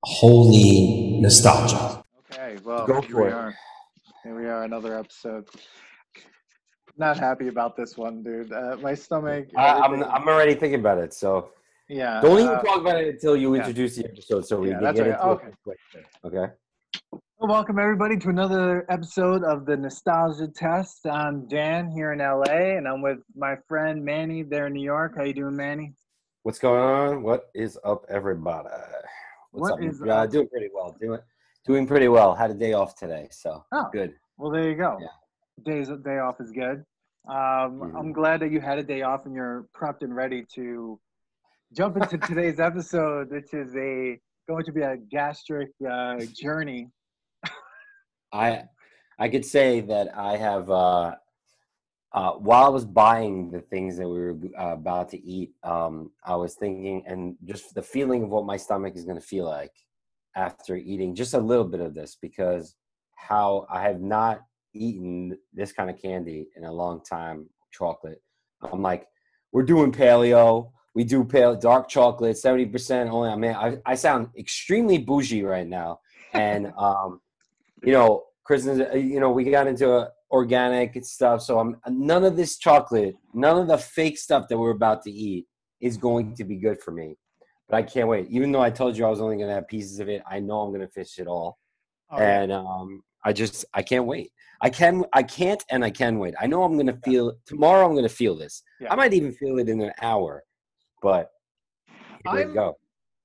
Holy nostalgia. Okay, well, Go here we for it. are. Here we are, another episode. Not happy about this one, dude. My stomach, everything. I'm already thinking about it. So Yeah, don't even talk about it until you yeah, introduce the episode, so we yeah. can That's get right. into it Okay. quick. Okay. Well, welcome everybody to another episode of the Nostalgia Test. I'm Dan here in LA, and I'm with my friend Manny there in New York. How you doing, Manny? What's going on? What is up, everybody? What's What up? is up? Doing pretty well. Doing pretty well. Had a day off today, so Oh, good. well, there you go. Yeah. Day off is good. Mhm. I'm glad that you had a day off and you're prepped and ready to jump into today's episode, which is going to be a gastric journey. I could say that I have while I was buying the things that we were about to eat, I was thinking, and just the feeling of what my stomach is going to feel like after eating just a little bit of this, because how I have not eaten this kind of candy in a long time, chocolate. I'm like, we're doing paleo. We do dark chocolate, 70% only. I mean, I sound extremely bougie right now. And, Chris, we got into organic stuff. So none of this chocolate, none of the fake stuff that we're about to eat is going to be good for me. But I can't wait. Even though I told you I was only going to have pieces of it, I know I'm going to finish it all. Oh yeah, And I can't wait. I can't, and I can wait. I know I'm going to feel tomorrow. I'm going to feel this. yeah. I might even feel it in an hour, but here we I'm go.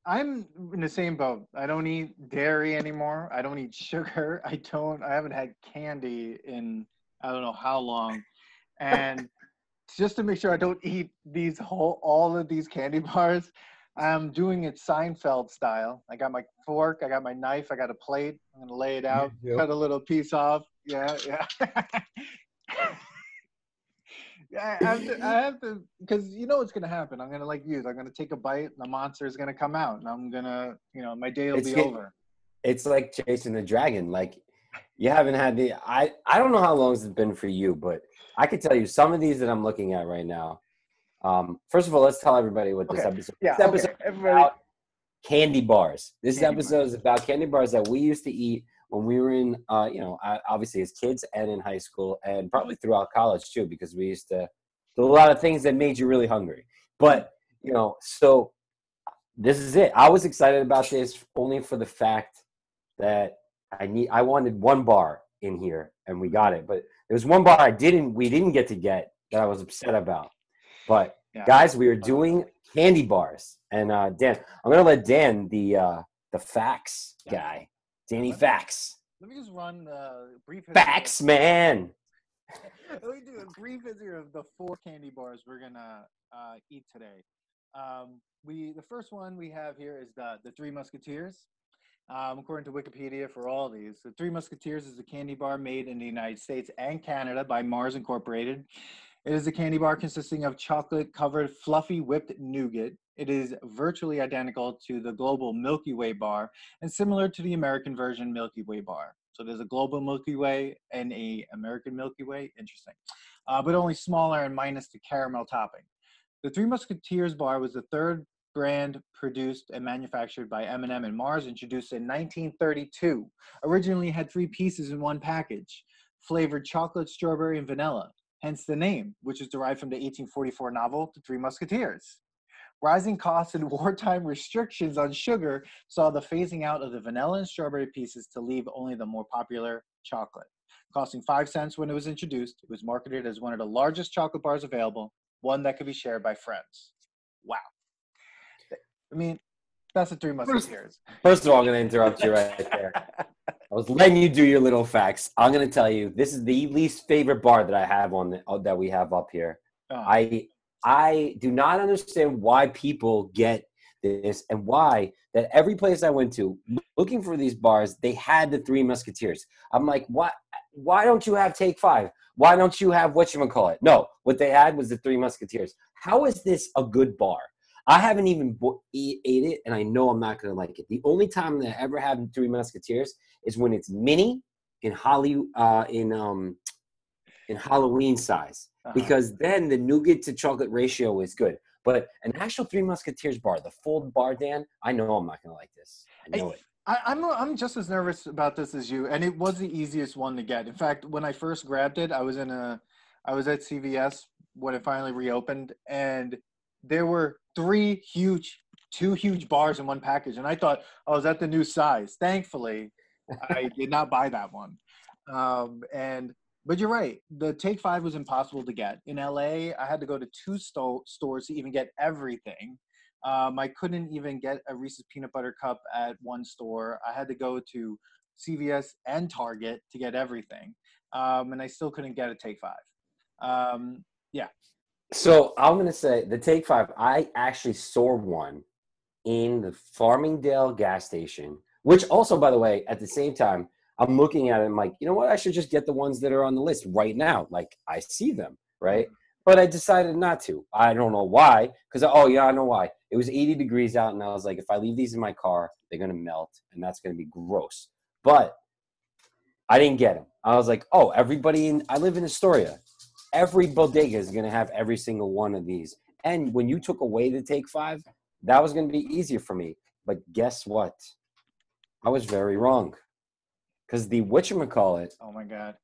I'm in the same boat. I don't eat dairy anymore. I don't eat sugar. I haven't had candy in I don't know how long. And just to make sure I don't eat all of these candy bars, I'm doing it Seinfeld style. I got my fork, I got my knife, I got a plate. I'm gonna lay it out, cut a little piece off. Yeah, yeah. Yeah, I have to, because you know what's gonna happen. I'm gonna I'm gonna take a bite, and the monster is gonna come out, and I'm gonna, my day will It's be get, over. it's like chasing the dragon. Like you haven't had I don't know how long it's been for you, but I could tell you some of these that I'm looking at right now. First of all, let's tell everybody what this Okay, episode. yeah, This episode okay, is everybody, about candy bars. This candy bar. episode is about candy bars that we used to eat when we were in, obviously as kids and in high school, and probably throughout college too, because we used to do a lot of things that made you really hungry. But so this is it. I was excited about this only for the fact that I wanted one bar in here and we got it. But there was one bar we didn't get that I was upset about. But Yeah. guys, we are doing candy bars. And Dan, I'm gonna let Dan, the facts guy, Danny Facts. Let me just run a brief history. Facts, man. Let me do a brief history of the 4 candy bars we're gonna eat today. The first one we have here is the Three Musketeers. According to Wikipedia, for all these, the Three Musketeers is a candy bar made in the United States and Canada by Mars Incorporated. It is a candy bar consisting of chocolate-covered fluffy whipped nougat. It is virtually identical to the global Milky Way bar and similar to the American version Milky Way bar. So there's a global Milky Way and a American Milky Way. Interesting. But only smaller and minus the caramel topping. The Three Musketeers bar was the third brand produced and manufactured by M&M and Mars, introduced in 1932. Originally had 3 pieces in one package, flavored chocolate, strawberry, and vanilla. Hence the name, which is derived from the 1844 novel, The Three Musketeers. Rising costs and wartime restrictions on sugar saw the phasing out of the vanilla and strawberry pieces to leave only the more popular chocolate. Costing 5 cents when it was introduced, it was marketed as one of the largest chocolate bars available, one that could be shared by friends. Wow. I mean, that's the Three Musketeers. First of all, I'm gonna interrupt you right there. I was letting you do your little facts. I'm gonna tell you, this is the least favorite bar that I have that we have up here. Oh. I do not understand why people get this and why that every place I went to looking for these bars, they had the Three Musketeers. I'm like, what? Why don't you have Take 5? Why don't you have Whatchamacallit? No, what they had was the Three Musketeers. How is this a good bar? I haven't even ate it, and I know I'm not going to like it. The only time that I ever have Three Musketeers is when it's mini in in Halloween size, because then the nougat to chocolate ratio is good. But an actual Three Musketeers bar, the full bar, Dan, I know I'm not going to like this. I know it. I'm just as nervous about this as you, and it was the easiest one to get. In fact, when I first grabbed it, I was at CVS when it finally reopened, and there were two huge bars in one package, and I thought, oh, is that the new size? Thankfully, I did not buy that one. But you're right. The Take 5 was impossible to get. In LA, I had to go to two stores to even get everything. I couldn't even get a Reese's peanut butter cup at one store. I had to go to CVS and Target to get everything. And I still couldn't get a Take 5. Yeah. So I'm going to say the Take 5, I actually saw one in the Farmingdale gas station, which also, by the way, at the same time, I'm looking at it, I'm like, you know what? I should just get the ones that are on the list right now. Like, I see them, right? But I decided not to. I don't know why. Because, oh, yeah, I know why. It was 80 degrees out, and I was like, if I leave these in my car, they're going to melt, and that's going to be gross. But I didn't get them. I was like, oh, I live in Astoria. Every bodega is going to have every single one of these. And when you took away the Take 5, that was going to be easier for me. But guess what? I was very wrong. Because the Whatchamacallit, oh my God,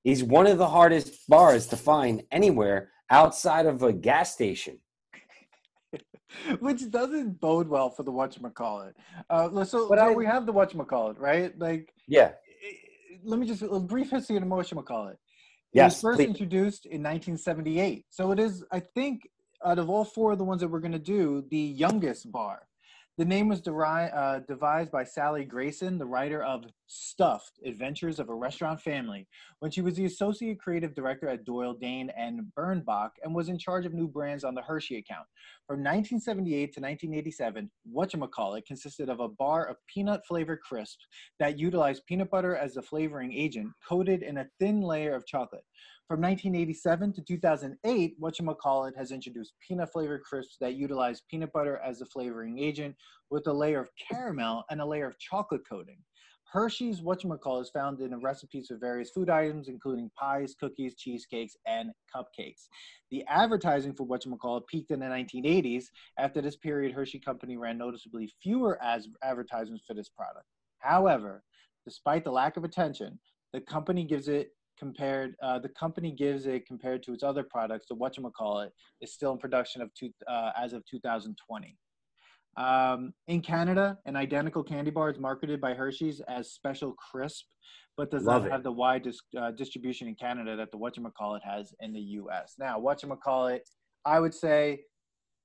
is one of the hardest bars to find anywhere outside of a gas station. Which doesn't bode well for the Whatchamacallit. So we have the Whatchamacallit, right? Like, yeah. Let me just a brief history of the Whatchamacallit. It Yes, was first please. introduced in 1978. So it is, I think, out of all four of the ones that we're going to do, the youngest bar. The name was devised by Sally Grayson, the writer of Stuffed, Adventures of a Restaurant Family, when she was the associate creative director at Doyle, Dane, and Bernbach, and was in charge of new brands on the Hershey account. From 1978 to 1987, Whatchamacallit consisted of a bar of peanut-flavored crisps that utilized peanut butter as the flavoring agent, coated in a thin layer of chocolate. From 1987 to 2008, Whatchamacallit has introduced peanut-flavored crisps that utilize peanut butter as the flavoring agent with a layer of caramel and a layer of chocolate coating. Hershey's Whatchamacallit is found in recipes for various food items, including pies, cookies, cheesecakes, and cupcakes. The advertising for Whatchamacallit peaked in the 1980s. After this period, Hershey Company ran noticeably fewer advertisements for this product. However, despite the lack of attention, the company gives it compared to its other products. The Whatchamacallit is still in production as of 2020. In Canada, an identical candy bar is marketed by Hershey's as Special Crisp, but does not have the wide distribution in Canada that the Whatchamacallit has in the U.S. Now, Whatchamacallit, I would say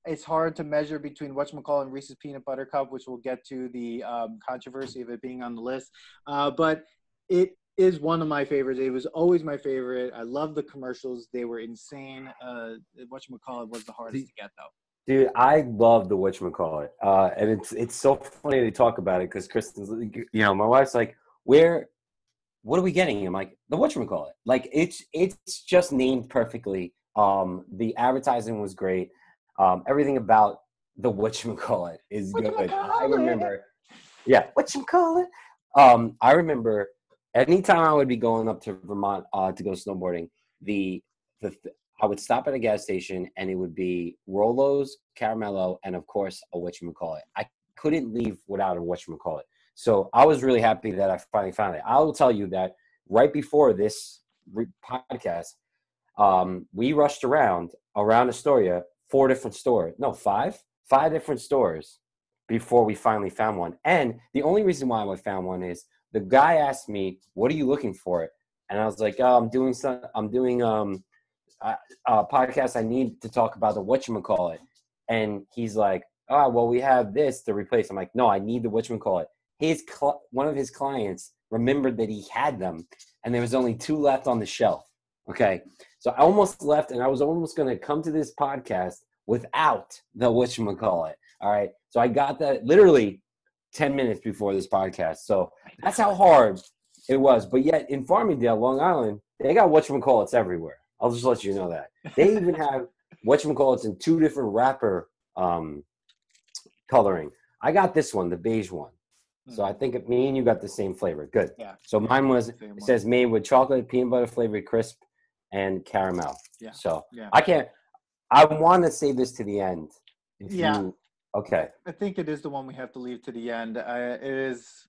it's hard to measure between Whatchamacallit and Reese's Peanut Butter Cup, which we'll get to the controversy of it being on the list. But it is one of my favorites. It was always my favorite. I love the commercials. They were insane. Whatchamacallit was the hardest to get, though. Dude, I love the Whatchamacallit. And it's so funny to talk about it because Kristen's, my wife's like, what are we getting? I'm like, the Whatchamacallit. Like, it's just named perfectly. The advertising was great. Everything about the Whatchamacallit is good. I remember, Whatchamacallit. I remember anytime I would be going up to Vermont to go snowboarding, I would stop at a gas station and it would be Rolos, Caramello, and of course a Whatchamacallit. I couldn't leave without a Whatchamacallit. So I was really happy that I finally found it. I will tell you that right before this podcast, we rushed around Astoria, 4 different stores. No, 5 different stores before we finally found one. And the only reason why I found one is the guy asked me, "What are you looking for?" And I was like, I'm doing a podcast. I need to talk about the Whatchamacallit. And he's like, "Oh, well, we have this to replace." I'm like, "No, I need the Whatchamacallit." One of his clients remembered that he had them, and there was only 2 left on the shelf. Okay, so I almost left, and I was almost going to come to this podcast without the Whatchamacallit. All right, so I got that literally 10 minutes before this podcast. So that's how hard it was. But yet in Farmingdale, Long Island, they got Whatchamacallits everywhere. I'll just let you know that. They even have Whatchamacallits in 2 different wrapper coloring. I got this one, the beige one. So I think me and you got the same flavor. Good. Yeah. So mine says made with chocolate, peanut butter flavored crisp, and caramel. Yeah. So yeah. I can't. I want to save this to the end. If Yeah, you okay, I think it is the one we have to leave to the end. It is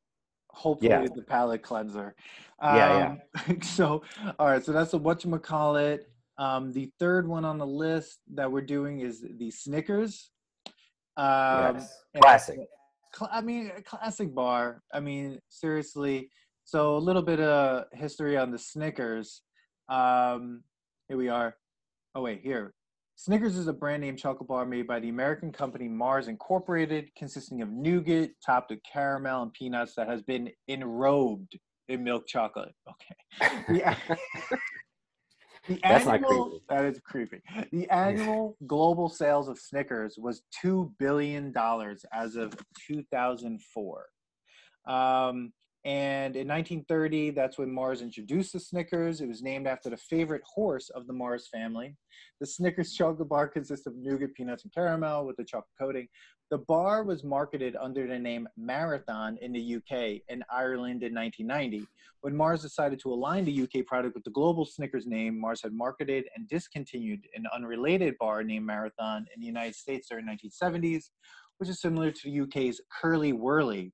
yeah, hopefully the palate cleanser. yeah. Um, so, all right, so that's the whatchamacallit. The third one on the list that we're doing is the Snickers. Yes, And it's, classic. I mean, a classic bar. I mean, seriously. So a little bit of history on the Snickers. Um, Here we are. Oh wait, here. Snickers is a brand name chocolate bar made by the American company Mars Incorporated, consisting of nougat topped with caramel and peanuts that has been enrobed in milk chocolate. Okay. The, the That's not annual, creepy. that is creepy. The annual global sales of Snickers was $2 billion as of 2004. Um, and in 1930, that's when Mars introduced the Snickers. It was named after the favorite horse of the Mars family. The Snickers chocolate bar consists of nougat, peanuts, and caramel with a chocolate coating. The bar was marketed under the name Marathon in the UK and Ireland in 1990. When Mars decided to align the UK product with the global Snickers name, Mars had marketed and discontinued an unrelated bar named Marathon in the United States during the 1970s, which is similar to the UK's Curly Whirly.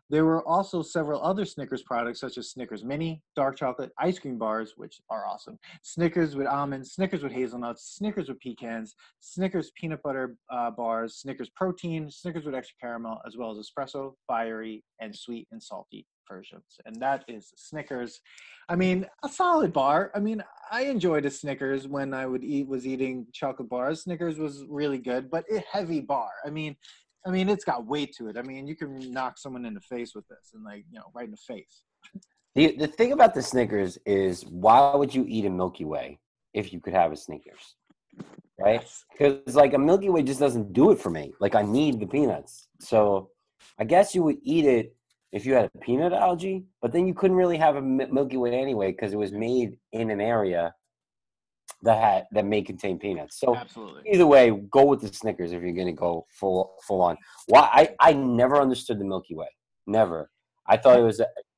There were also several other Snickers products, such as Snickers Mini, dark chocolate ice cream bars, which are awesome, Snickers with almonds, Snickers with hazelnuts, Snickers with pecans, Snickers peanut butter bars, Snickers protein, Snickers with extra caramel, as well as espresso, fiery, and sweet and salty versions. And that is Snickers. I mean, a solid bar. I mean, I enjoyed a Snickers when I was eating chocolate bars. Snickers was really good, but a heavy bar. I mean, it's got weight to it. I mean, you can knock someone in the face with this, and like, right in the face. The thing about the Snickers is, why would you eat a Milky Way if you could have a Snickers, right? Yes. Because like a Milky Way just doesn't do it for me. Like I need the peanuts. So I guess you would eat it if you had a peanut allergy, but then you couldn't really have a Milky Way anyway because it was made in an area that may contain peanuts. So Absolutely. either way, go with the Snickers if you're gonna go full on. Why I never understood the Milky Way. Never. I thought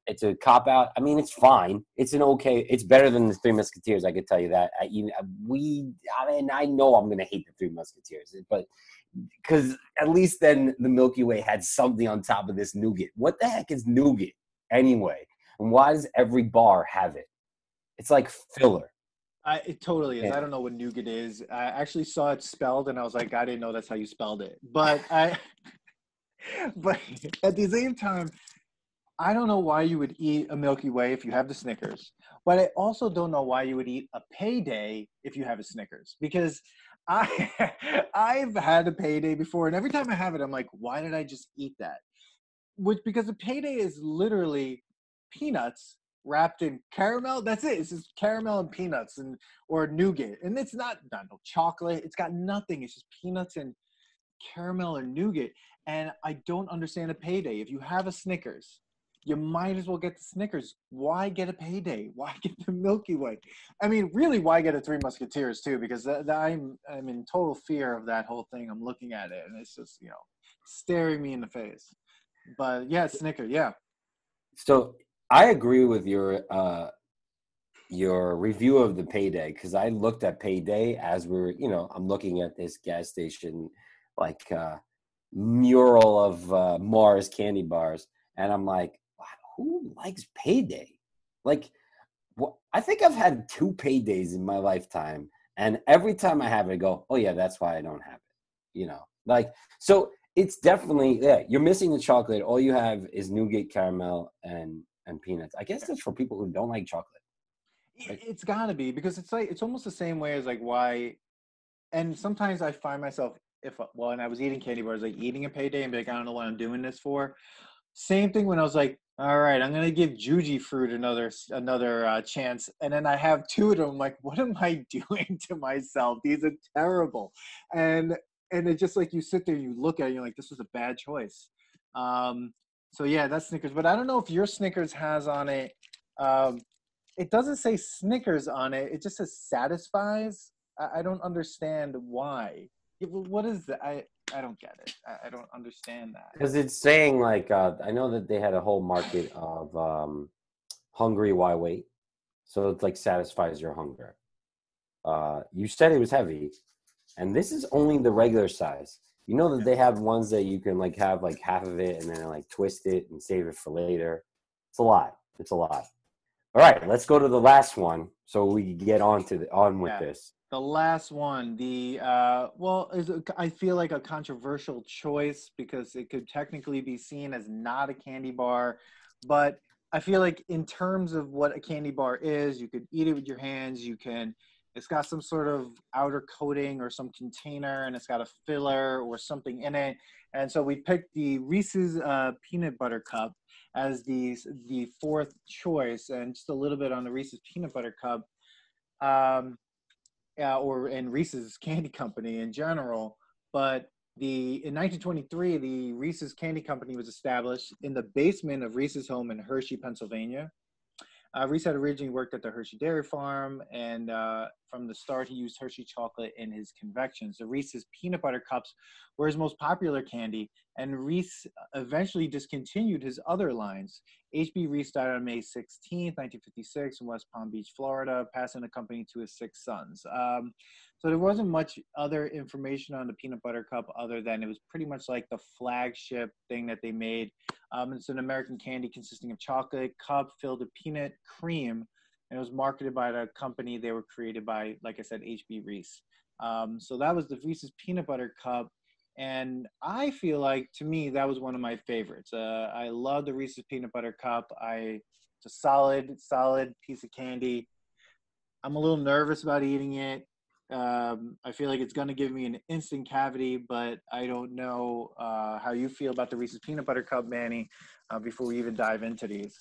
it's a cop out. I mean, it's fine. It's an okay. It's better than the Three Musketeers. I could tell you that. I know I'm gonna hate the Three Musketeers, but because at least then the Milky Way had something on top of this nougat. What the heck is nougat anyway? And why does every bar have it? It's like filler. It totally is. Yeah. I don't know what nougat is. I actually saw it spelled, and I was like, I didn't know that's how you spelled it. But at the same time, I don't know why you would eat a Milky Way if you have the Snickers. But I also don't know why you would eat a payday if you have a Snickers. Because I I've had a payday before, and every time I have it, I'm like, why did I just eat that? Because the payday is literally peanuts wrapped in caramel. That's it. It's just caramel and peanuts and or nougat, and it's not no chocolate. It's got nothing. It's just peanuts and caramel or nougat. And I don't understand a payday. If you have a Snickers, you might as well get the Snickers. Why get a payday? Why get the Milky Way? I mean, really, why get a Three Musketeers too? Because I'm in total fear of that whole thing. I'm looking at it, and it's just staring me in the face. But yeah, Snicker, yeah. So I agree with your review of the payday because I looked at payday as I'm looking at this gas station like mural of Mars candy bars, and I'm like, wow, who likes payday? Like, I think I've had two paydays in my lifetime, and every time I have it, I go, oh yeah, that's why I don't have it. Like so. It's definitely you're missing the chocolate. All you have is nougat, caramel, and peanuts. I guess that's for people who don't like chocolate. Right? It's got to be because it's almost the same way as like why. And sometimes I find myself when I was eating candy bars, like eating a payday and be like, I don't know what I'm doing this for. Same thing when I was like, all right, I'm gonna give Juji fruit another chance, and then I have two of them. I'm like, what am I doing to myself? These are terrible, and and it's just like you sit there, and you look at it, and you're like, this was a bad choice. Um, so yeah, that's Snickers, but I don't know if your Snickers has on it. Um, it doesn't say Snickers on it. It just says satisfies. I don't understand why. What is that? I don't get it. I don't understand that. Because it's saying like I know that they had a whole market of hungry why wait, so it's like satisfies your hunger. You said it was heavy, And this is only the regular size. You know that they have ones that you can like have like half of it and then like twist it and save it for later. It's a lot. It's a lot. All right, let's go to the last one so we can get on with Yeah. this. The last one, I feel like a controversial choice because it could technically be seen as not a candy bar, but I feel like in terms of what a candy bar is, you could eat it with your hands. It's got some sort of outer coating or some container, and it's got a filler or something in it. And so we picked the Reese's peanut butter cup as the fourth choice, and just a little bit on the Reese's peanut butter cup. Um, or in Reese's Candy Company in general. But in 1923, the Reese's Candy Company was established in the basement of Reese's home in Hershey, Pennsylvania. Reese had originally worked at the Hershey Dairy Farm, and from the start, he used Hershey chocolate in his confections. The Reese's peanut butter cups were his most popular candy, and Reese eventually discontinued his other lines. H.B. Reese died on May 16th, 1956, in West Palm Beach, Florida, passing the company to his 6 sons. So there wasn't much other information on the peanut butter cup other than it was pretty much like the flagship thing that they made. It's an American candy consisting of chocolate cup filled with peanut cream, and it was marketed by the company. They were created by, like I said, H.B. Reese. So that was the Reese's peanut butter cup, and I feel like, to me, that was one of my favorites. I love the Reese's peanut butter cup. It's a solid piece of candy. I'm a little nervous about eating it. I feel like it's going to give me an instant cavity, but I don't know how you feel about the Reese's peanut butter cup, Manny, before we even dive into these.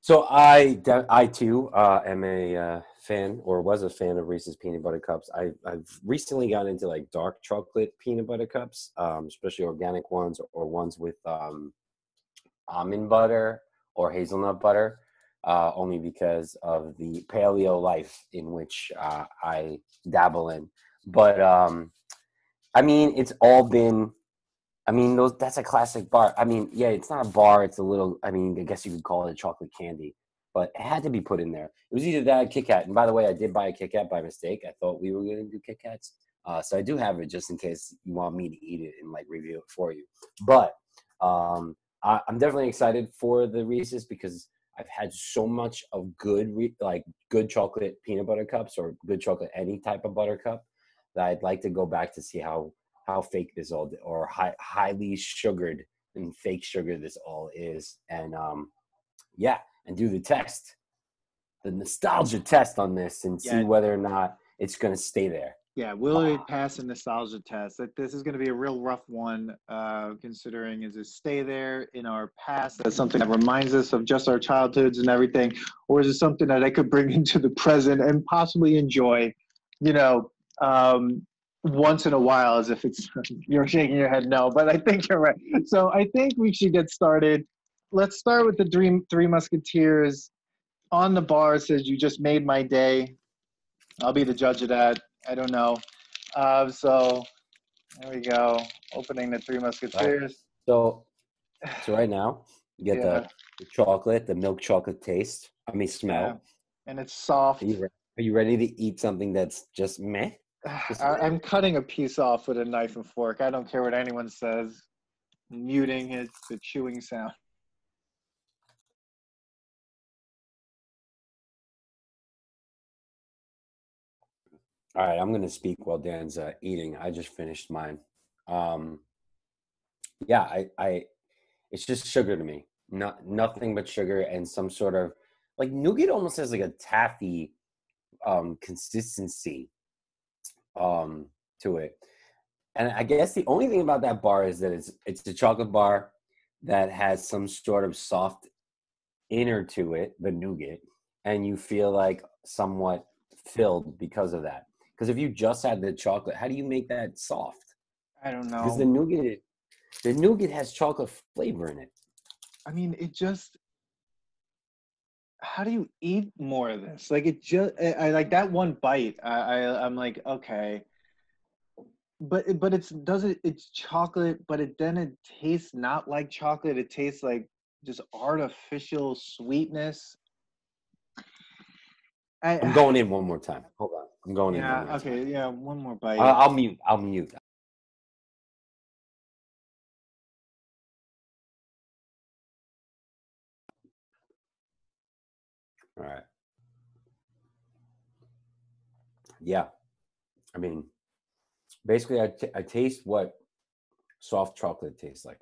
So I too am a fan, or was a fan of Reese's peanut butter cups. I've recently gotten into like dark chocolate peanut butter cups, especially organic ones or ones with almond butter or hazelnut butter, only because of the paleo life in which I dabble in. But I mean, it's all been. I mean, that's a classic bar. I mean, yeah, it's not a bar. It's a little. I mean, I guess you could call it a chocolate candy, but it had to be put in there. It was either that or Kit Kat. And by the way, I did buy a Kit Kat by mistake. I thought we were going to do Kit Kats, so I do have it just in case you want me to eat it and like review it for you. But I'm definitely excited for the Reese's because I've had so much of good chocolate peanut butter cups or good chocolate any type of butter cup that I'd like to go back to see how fake this all or highly sugared and fake sugar this all is, and yeah, and do the nostalgia test on this and see Yeah, whether or not it's going to stay there. yeah. Will it pass the nostalgia test? That this is going to be a real rough one, considering is it stay there in our past? That's something that reminds us of just our childhoods and everything, or is it something that I could bring into the present and possibly enjoy? You know, once in a while, as if it's you're shaking your head no, but I think you're right. So I think we should get started. Let's start with the Three Musketeers. On the bar, it says, "You just made my day." I'll be the judge of that. I don't know. So there we go. Opening the Three Right. Musketeers. So right now you get Yeah, the chocolate, the milk chocolate taste. I mean, yeah. smell. And it's Are soft. are you ready to eat something that's just meh? Just meh? I'm cutting a piece off with a knife and fork. I don't care what anyone says. Muting the chewing sound. All right, I'm gonna speak while Dan's eating. I just finished mine. Um, yeah, it's just sugar to me. Nothing but sugar and some sort of like nougat almost has like a taffy consistency to it. And I guess the only thing about that bar is that it's a chocolate bar that has some sort of soft inner to it, the nougat, and you feel like somewhat filled because of that. Because if you just had the chocolate, how do you make that soft? I don't Because know. the nougat has chocolate flavor in it. I mean, it just. How do you eat more of this? Like it just. I like that one bite. I'm like, okay. But it's does it it's chocolate, but it tastes not like chocolate. It tastes like just artificial sweetness. I'm going in one more time. Hold on. I'm going in one Yeah. more time. Okay. Yeah. One more bite. I'll mute. I'll mute. All right. Yeah. I mean, basically, I taste what soft chocolate tastes like.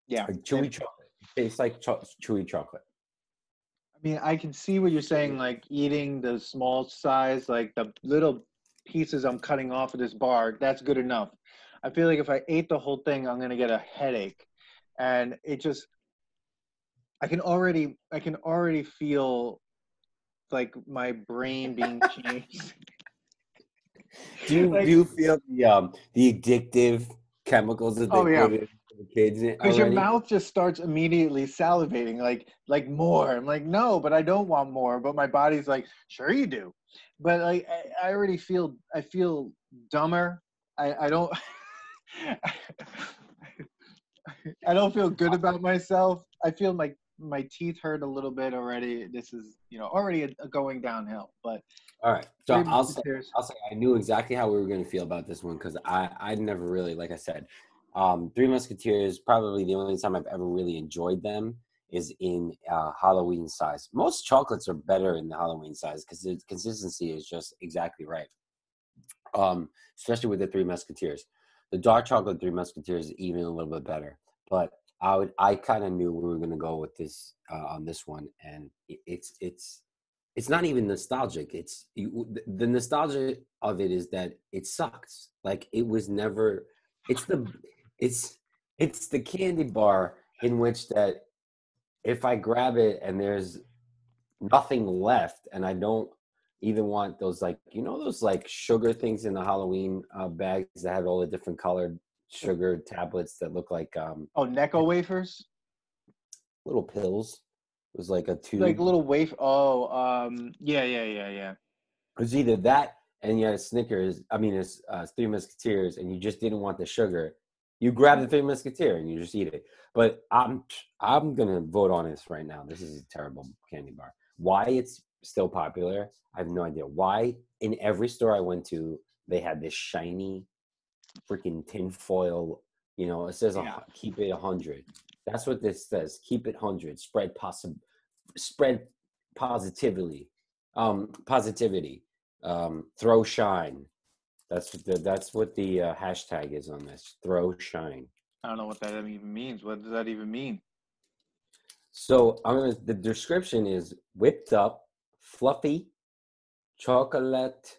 Yeah. Like chewy chocolate. It tastes like chewy chocolate. I mean, I can see what you're saying, like eating the small size, like the little pieces I'm cutting off of this bar, that's good enough. I feel like if I ate the whole thing, I'm gonna get a headache. And it just I can already feel like my brain being changed. Do you Like, do you feel the addictive chemicals that they oh yeah. put in the kids Because your already? mouth just starts immediately salivating, like more. I'm like, no, but I don't want more. But my body's like, sure you do. But like, I already feel dumber. I don't I don't feel good about myself. I feel like my teeth hurt a little bit already. This is already going downhill. But All right. So Three Musketeers. I'll say I knew exactly how we were going to feel about this one because I never really, like I said, Three Musketeers, probably the only time I've ever really enjoyed them is in Halloween size. Most chocolates are better in the Halloween size because the consistency is just exactly right. Especially with the Three Musketeers. The dark chocolate Three Musketeers is even a little bit better. But I kind of knew we were going to go with this on this one, and it's not even nostalgic. The nostalgia of it is that it sucks. Like it was never. It's the it's it's the candy bar in which that if I grab it and there's nothing left, and I don't even want those those like sugar things in the Halloween bags that have all the different colored sugar tablets that look like Oh, Necco wafers, little pills. It was like a like tube. little wafer. Oh, yeah, yeah, yeah, yeah. It was either that and you had a Snickers. I mean, it's Three Musketeers, and you just didn't want the sugar. You grab the Three Musketeer and you just eat it. But I'm gonna vote on this right now. This is a terrible candy bar. Why it's still popular, I have no idea. Why in every store I went to, they had this shiny freaking tinfoil. It says Yeah. keep it 100. That's what this says. Keep it 100. Spread positivity. Throw shine. That's what the hashtag is on this. Throw shine. I don't know what that even means. What does that even mean? So the description is whipped up, fluffy, chocolate,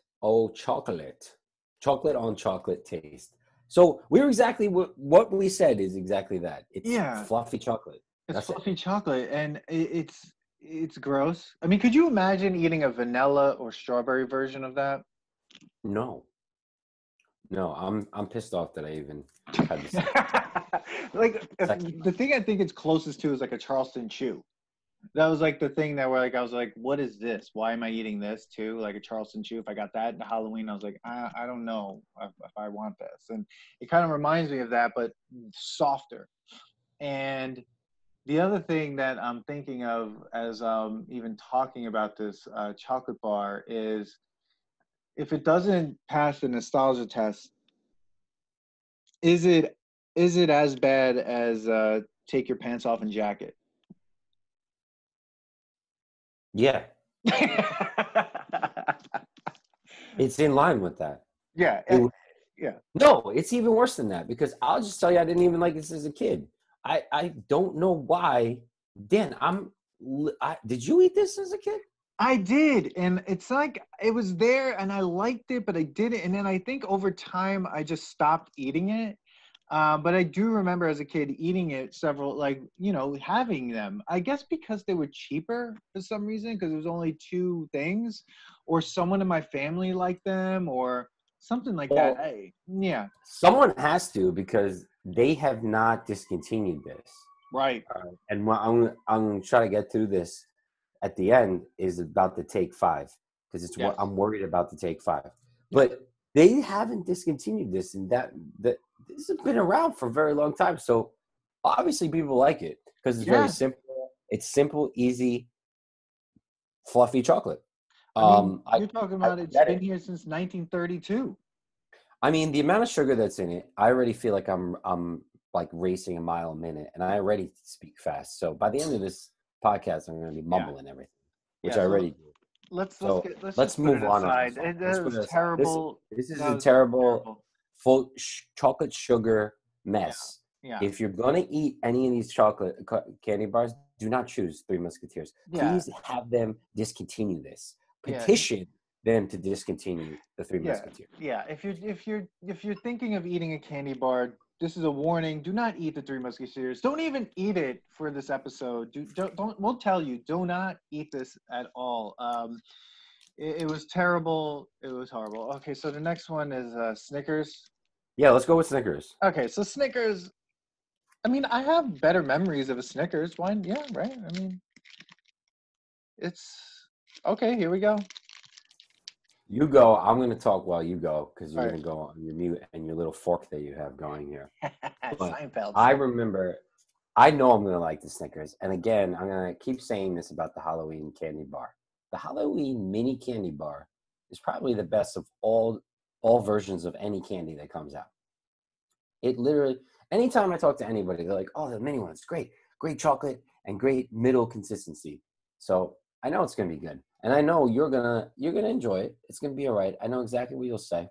chocolate on chocolate taste. So we're exactly what we said is exactly that. It's Yeah, fluffy chocolate. it's That's it. fluffy chocolate, and it's gross. I mean, could you imagine eating a vanilla or strawberry version of that? No, no, I'm pissed off that I even had this. Like, if Second. the thing I think it's closest to is like a Charleston chew. That was like the thing that where like I was like, what is this? Why am I eating this too? Like a Charleston chew. If I got that in Halloween, I was like, I don't know if I want this. And it kind of reminds me of that, but softer. And the other thing that I'm thinking of as even talking about this chocolate bar is if it doesn't pass the nostalgia test, is it as bad as take your pants off and jacket? Yeah, it's in line with that. Yeah, It was yeah. No, it's even worse than that because I'll just tell you I didn't even like this as a kid. I don't know why. Dan, did you eat this as a kid? I did, and it's like it was there, and I liked it, but I didn't. And then I think over time, I just stopped eating it. But I do remember as a kid eating it several, like having them. I guess because they were cheaper for some reason, because it was only two things, or someone in my family liked them, or something like that. Well, Yeah, someone has to because they have not discontinued this. right. And what I'm going to try to get through this at the end is about the take five because it's what Yes, I'm worried about the take five. yes, But they haven't discontinued this, and that this has been around for a very long time. So obviously people like it because it's very yes. simple. It's simple, easy, fluffy chocolate. I mean, I you're talking I about it's get been it. here since 1932. I mean, the amount of sugar that's in it, I already feel like I'm like racing a mile a minute, and I already speak fast. So by the end of this podcast, I'm going to be Yeah. mumbling everything, which Yeah. I So already do. let's So get let's let's just put move it on with aside. this one. That Let's put was it aside. terrible. This is That a was really terrible terrible. chocolate sugar Yeah. mess. Yeah. If you're gonna eat any of these chocolate candy bars, do not choose Three Musketeers. Yeah. Please have them discontinue this. Yeah. Petition them to discontinue the Three Yeah, Musketeers. yeah. If you're thinking of eating a candy bar, this is a warning. Do not eat the Three Musketeers. Don't even eat it for this episode. Don't. We'll tell you. Do not eat this at all. It was terrible. It was horrible. Okay, so the next one is Snickers. Yeah, let's go with Snickers. Okay, so Snickers. I mean, I have better memories of a Snickers. Why? Yeah, right. I mean, it's okay. Here we go. You go. I'm going to talk while you go because you're All going to go on your mute and your little fork that you have going here. right. But Seinfeld I stuff. remember, I know I'm going to like the Snickers. And again, I'm going to keep saying this about the Halloween candy bar. The Halloween mini candy bar is probably the best of all versions of any candy that comes out. It literally, anytime I talk to anybody, they're like, "Oh, the mini one's great, great chocolate and great middle consistency." So I know it's gonna be good, and I know you're gonna enjoy it. It's gonna be all right. I know exactly what you'll say.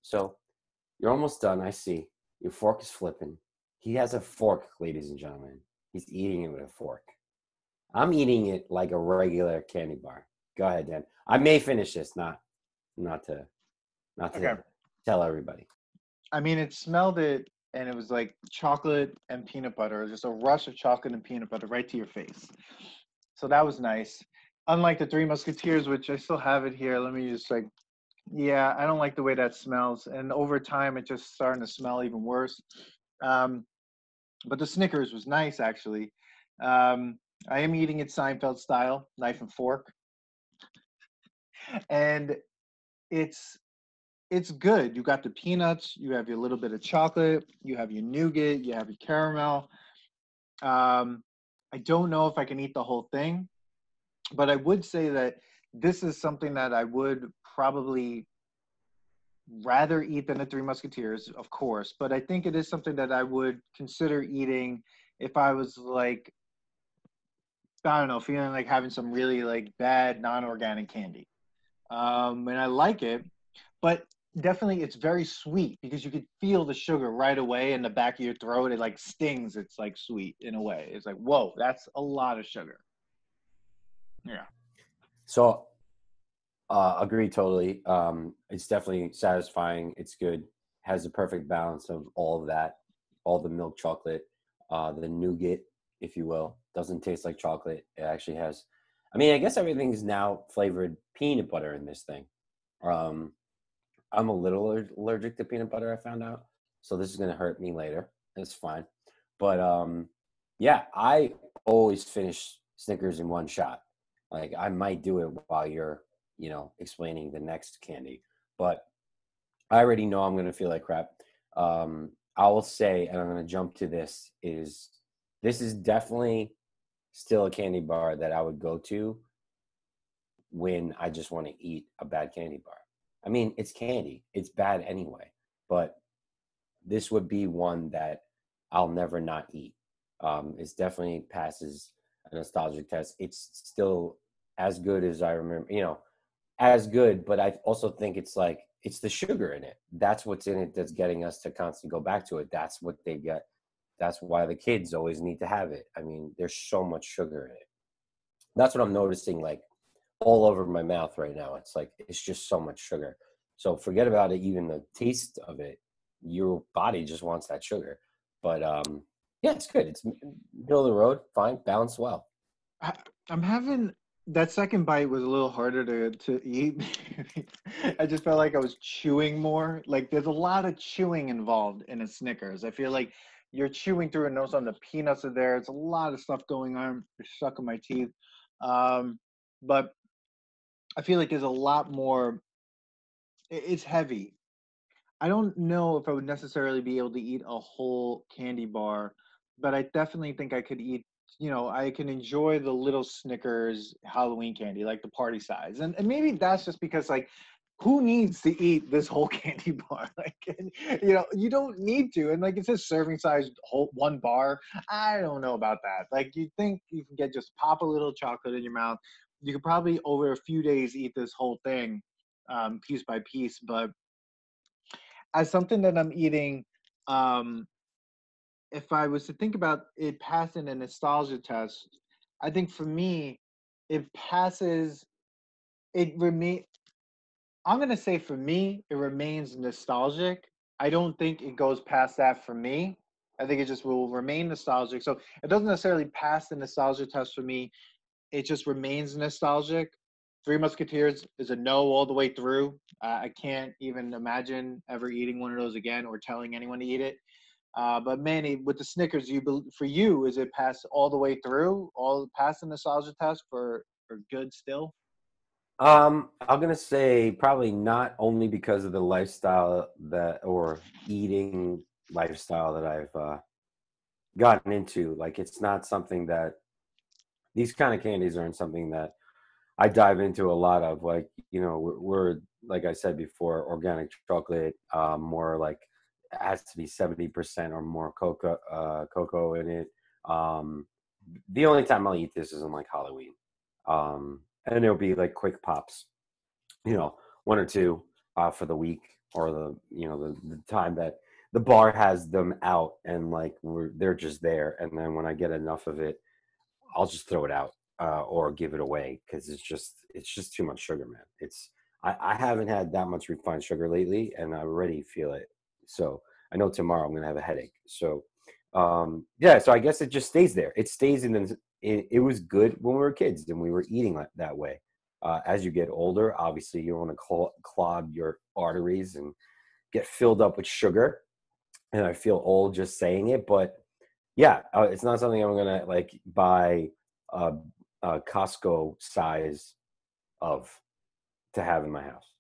So you're almost done. I see your fork is flipping. He has a fork, ladies and gentlemen. He's eating it with a fork. I'm eating it like a regular candy bar. Go ahead, Dan. I may finish this, not to not Okay. to tell everybody. I mean, it smelled it, and it was like chocolate and peanut butter, just a rush of chocolate and peanut butter right to your face. So that was nice. Unlike the Three Musketeers, which I still have it here. Let me just like, yeah, I don't like the way that smells. And over time, it just starting to smell even worse. Um, but the Snickers was nice, actually. I am eating it Seinfeld style, knife and fork, and it's it's good. You got the peanuts, you have your little bit of chocolate, you have your nougat, you have your caramel. Um, I don't know if I can eat the whole thing, but I would say that this is something that I would probably rather eat than the Three Musketeers, of course. But I think it is something that I would consider eating if I was like, I don't know, feeling like having some really like bad non-organic candy. And I like it, but definitely it's very sweet because you could feel the sugar right away in the back of your throat. It like stings. It's like sweet in a way. It's like, whoa, that's a lot of sugar. Yeah. So agree totally. It's definitely satisfying. It's good. Has the perfect balance of all of that, all the milk chocolate, the nougat, if you will. Doesn't taste like chocolate. It actually has. I mean, I guess everything is now flavored peanut butter in this thing. Um, I'm a little allergic to peanut butter. I found out, so this is gonna hurt me later. It's fine, but yeah, I always finish Snickers in one shot. Like I might do it while you're, explaining the next candy, but I already know I'm gonna feel like crap. I will say, and I'm gonna jump to this is definitely still a candy bar that I would go to when I just want to eat a bad candy bar. I mean, it's candy. It's bad anyway, but this would be one that I'll never not eat. It's definitely passes a nostalgic test. It's still as good as I remember, as good, but I also think it's the sugar in it. That's what's in it that's getting us to constantly go back to it. That's what they get. That's why the kids always need to have it. I mean, there's so much sugar in it. That's what I'm noticing, like all over my mouth right now. It's like it's just so much sugar. So forget about it, even the taste of it. Your body just wants that sugar. But yeah, it's good. It's middle of the road, fine, balanced well. I, I'm having that second bite was a little harder to eat. I just felt like I was chewing more. Like there's a lot of chewing involved in a Snickers. I feel like you're chewing through a nose on the peanuts are there. It's a lot of stuff going on. You're stuck in my teeth. But I feel like there's a lot more. It's heavy. I don't know if I would necessarily be able to eat a whole candy bar, but I definitely think I could eat I can enjoy the little Snickers Halloween candy, like the party size. And maybe that's just because, like, who needs to eat this whole candy bar? Like, you don't need to. And like it says serving size whole one bar. I don't know about that. Like, you think you can pop a little chocolate in your mouth. You could probably over a few days eat this whole thing, piece by piece. But as something that I'm eating, um, if I was to think about it passing a nostalgia test, I think for me, it passes. It remain. I'm gonna say for me, it remains nostalgic. I don't think it goes past that for me. I think it just will remain nostalgic. So it doesn't necessarily pass the nostalgia test for me. It just remains nostalgic. Three Musketeers is a no all the way through. I can't even imagine ever eating one of those again or telling anyone to eat it. But Manny, with the Snickers, for you, is it pass all the way through, all past the nostalgia test for good still? I'm gonna say probably not only because of the lifestyle that or eating lifestyle that I've gotten into. Like, it's not something that these kind of candies aren't something that I dive into a lot of. Like, we're like I said before, organic chocolate, more like it has to be 70% or more cocoa in it. Um, the only time I'll eat this is on like Halloween. And it'll be like quick pops, one or two for the week, or the time that the bar has them out, and like they're just there. And then when I get enough of it, I'll just throw it out, or give it away, because it's just too much sugar, man. I haven't had that much refined sugar lately, and I already feel it. So I know tomorrow I'm gonna have a headache. So yeah, so I guess it just stays there. It stays it was good when we were kids and we were eating that way. As you get older, obviously you don't want to clog your arteries and get filled up with sugar. And I feel old just saying it, but yeah, it's not something I'm gonna like buy a Costco size of to have in my house.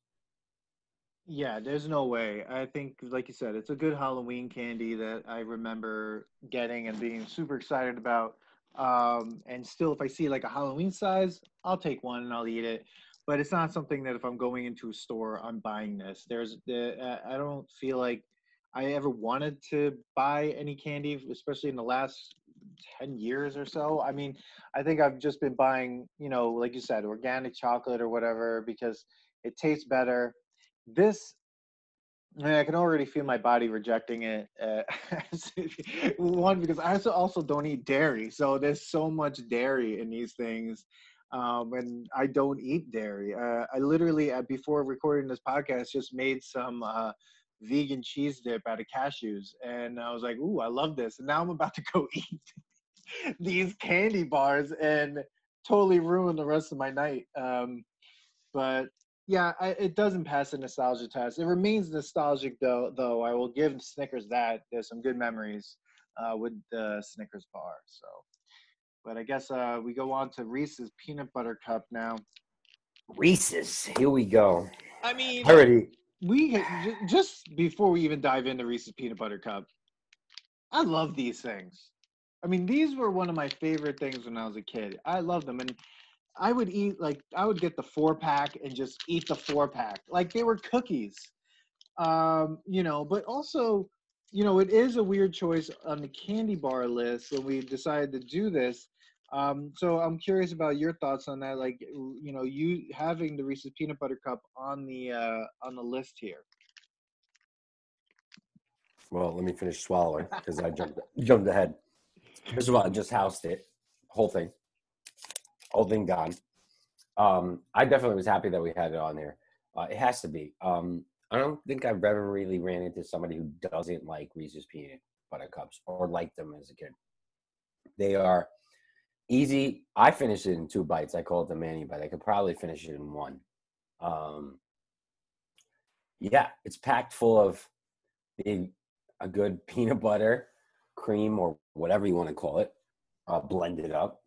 Yeah, there's no way. I think, like you said, it's a good Halloween candy that I remember getting and being super excited about. And still, if I see like a Halloween size, I'll take one and I'll eat it. But it's not something that if I'm going into a store, I'm buying this. I don't feel like I ever wanted to buy any candy, especially in the last 10 years or so. I mean, I think I've just been buying, like you said, organic chocolate or whatever because it tastes better. This, I can already feel my body rejecting it. One, because I also don't eat dairy, so there's so much dairy in these things, and I don't eat dairy. I literally, before recording this podcast, just made some vegan cheese dip out of cashews, and I was like, "Ooh, I love this!" And now I'm about to go eat these candy bars and totally ruin the rest of my night. But yeah, it doesn't pass the nostalgia test. It remains nostalgic though. Though I will give Snickers that. There's some good memories with the Snickers bar. So, but I guess we go on to Reese's peanut butter cup now. Reese's, here we go. I mean, I already just before we even dive into Reese's peanut butter cup, I love these things. I mean, these were one of my favorite things when I was a kid. I love them, and I would get the 4-pack and just eat the 4-pack like they were cookies. But also, it is a weird choice on the candy bar list when we decided to do this. So I'm curious about your thoughts on that. Like, you having the Reese's peanut butter cup on the list here. well, let me finish swallowing because I jumped ahead. First of all, I just housed it, whole thing, gone. I definitely was happy that we had it on there. It has to be. I don't think I've ever really ran into somebody who doesn't like Reese's peanut butter cups or liked them as a kid. They are easy. I finished it in 2 bites. I call it the Manny bite. I could probably finish it in one. Um, yeah, it's packed full of a good peanut butter, cream, or whatever you want to call it, blended up,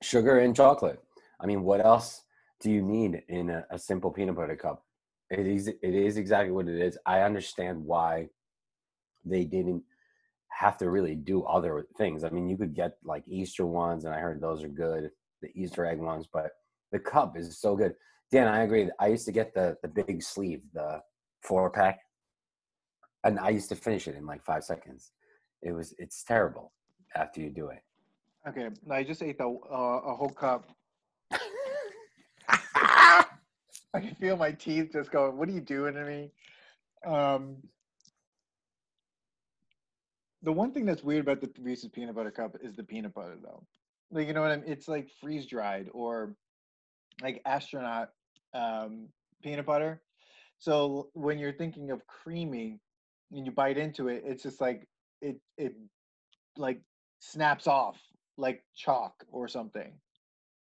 sugar and chocolate. I mean, what else do you need in a simple peanut butter cup? It is exactly what it is. I understand why they didn't have to really do other things. I mean, you could get like Easter ones, and I heard those are good, the Easter egg ones, but the cup is so good. Dan, I agree. I used to get the big sleeve, the 4-pack, and I used to finish it in like 5 seconds. It's terrible after you do it. Okay, I just ate a whole cup. I can feel my teeth just going, what are you doing to me? The one thing that's weird about the Reese's peanut butter cup is the peanut butter, though. Like, you know what I mean? It's like freeze dried or like astronaut peanut butter. So when you're thinking of creamy and you bite into it, it's just like it like snaps off like chalk or something.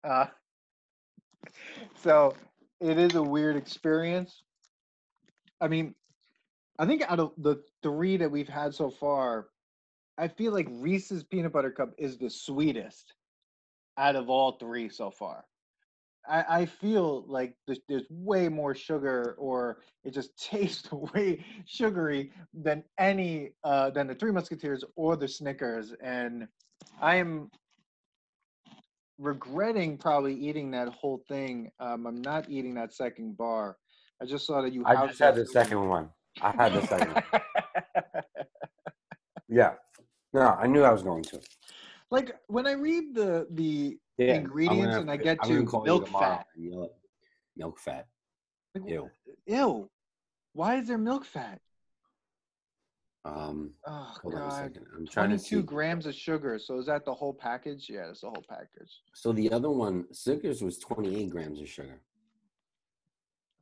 Uh, so it is a weird experience. I mean, I think out of the three that we've had so far, I feel like Reese's peanut butter cup is the sweetest out of all three so far. I feel like there's way more sugar, or it just tastes way sugary than any than the Three Musketeers or the Snickers, and I am regretting probably eating that whole thing. I'm not eating that second bar. I just saw that you I house just had that the second one. I had the second one. Yeah. No, I knew I was going to. Like when I read the Yeah, ingredients and I get I'm gonna to call you milk tomorrow fat. and yell at milk fat. Like, Ew. ew. Why is there milk fat? Um, Oh hold on a God. second. I'm trying to 22 see. grams of sugar. So is that the whole package? Yeah, that's the whole package. So the other one, Snickers, was 28 grams of sugar.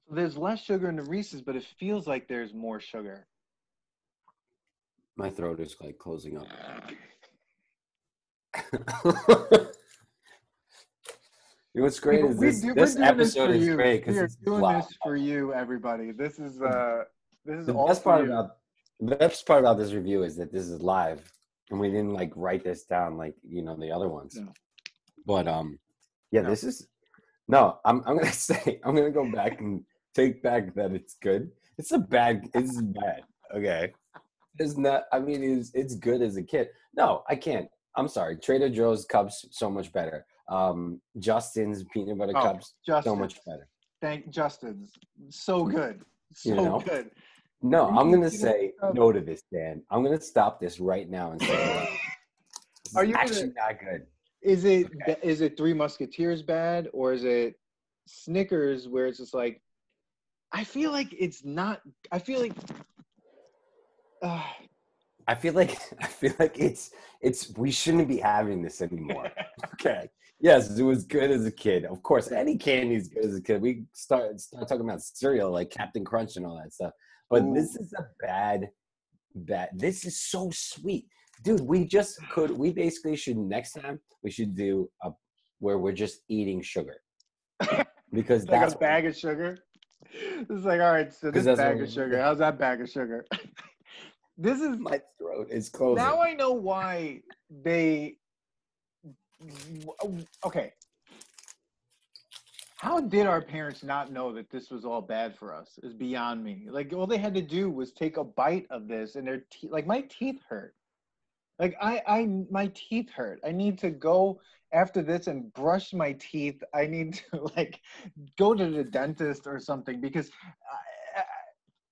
So there's less sugar in the Reese's, but it feels like there's more sugar. My throat is like closing up. You know what's great is We're this doing this episode for is you. great We because are it's doing live. this for you, everybody. This is The all best for part you. about the best part about this review is that this is live, and we didn't like write this down like the other ones. No. But yeah, No. this is no. I'm gonna say I'm gonna go back and take back that it's good. It's bad. Okay, it's not. I mean, it's good as a kid. No, I can't. I'm sorry. Trader Joe's cups so much better. Justin's peanut butter cups so Justin. much better. Thank Justin's. So good. You So know? good. No, I'm Reese's gonna peanut say butter no to this, Dan. I'm gonna stop this right now and say no. This Are is you actually gonna? not good. Is it Okay. is it Three Musketeers bad, or is it Snickers where it's just like I feel like it's not. I feel like uh, I feel like it's we shouldn't be having this anymore. Okay. Yes, it was good as a kid. Of course, any candy is good as a kid. We start talking about cereal like Captain Crunch and all that stuff. But ooh. this is a bad. This is so sweet. Dude, we basically should next time we should do a where we're just eating sugar. Because Like that's a bag of sugar. It's like, all right, so this that's bag what of sugar, how's that bag of sugar? This is my throat is closing. now I know why they. Okay, how did our parents not know that this was all bad for us? Is beyond me. Like all they had to do was take a bite of this, and their teeth, like my teeth hurt. Like my teeth hurt. I need to go after this and brush my teeth. I need to like go to the dentist or something because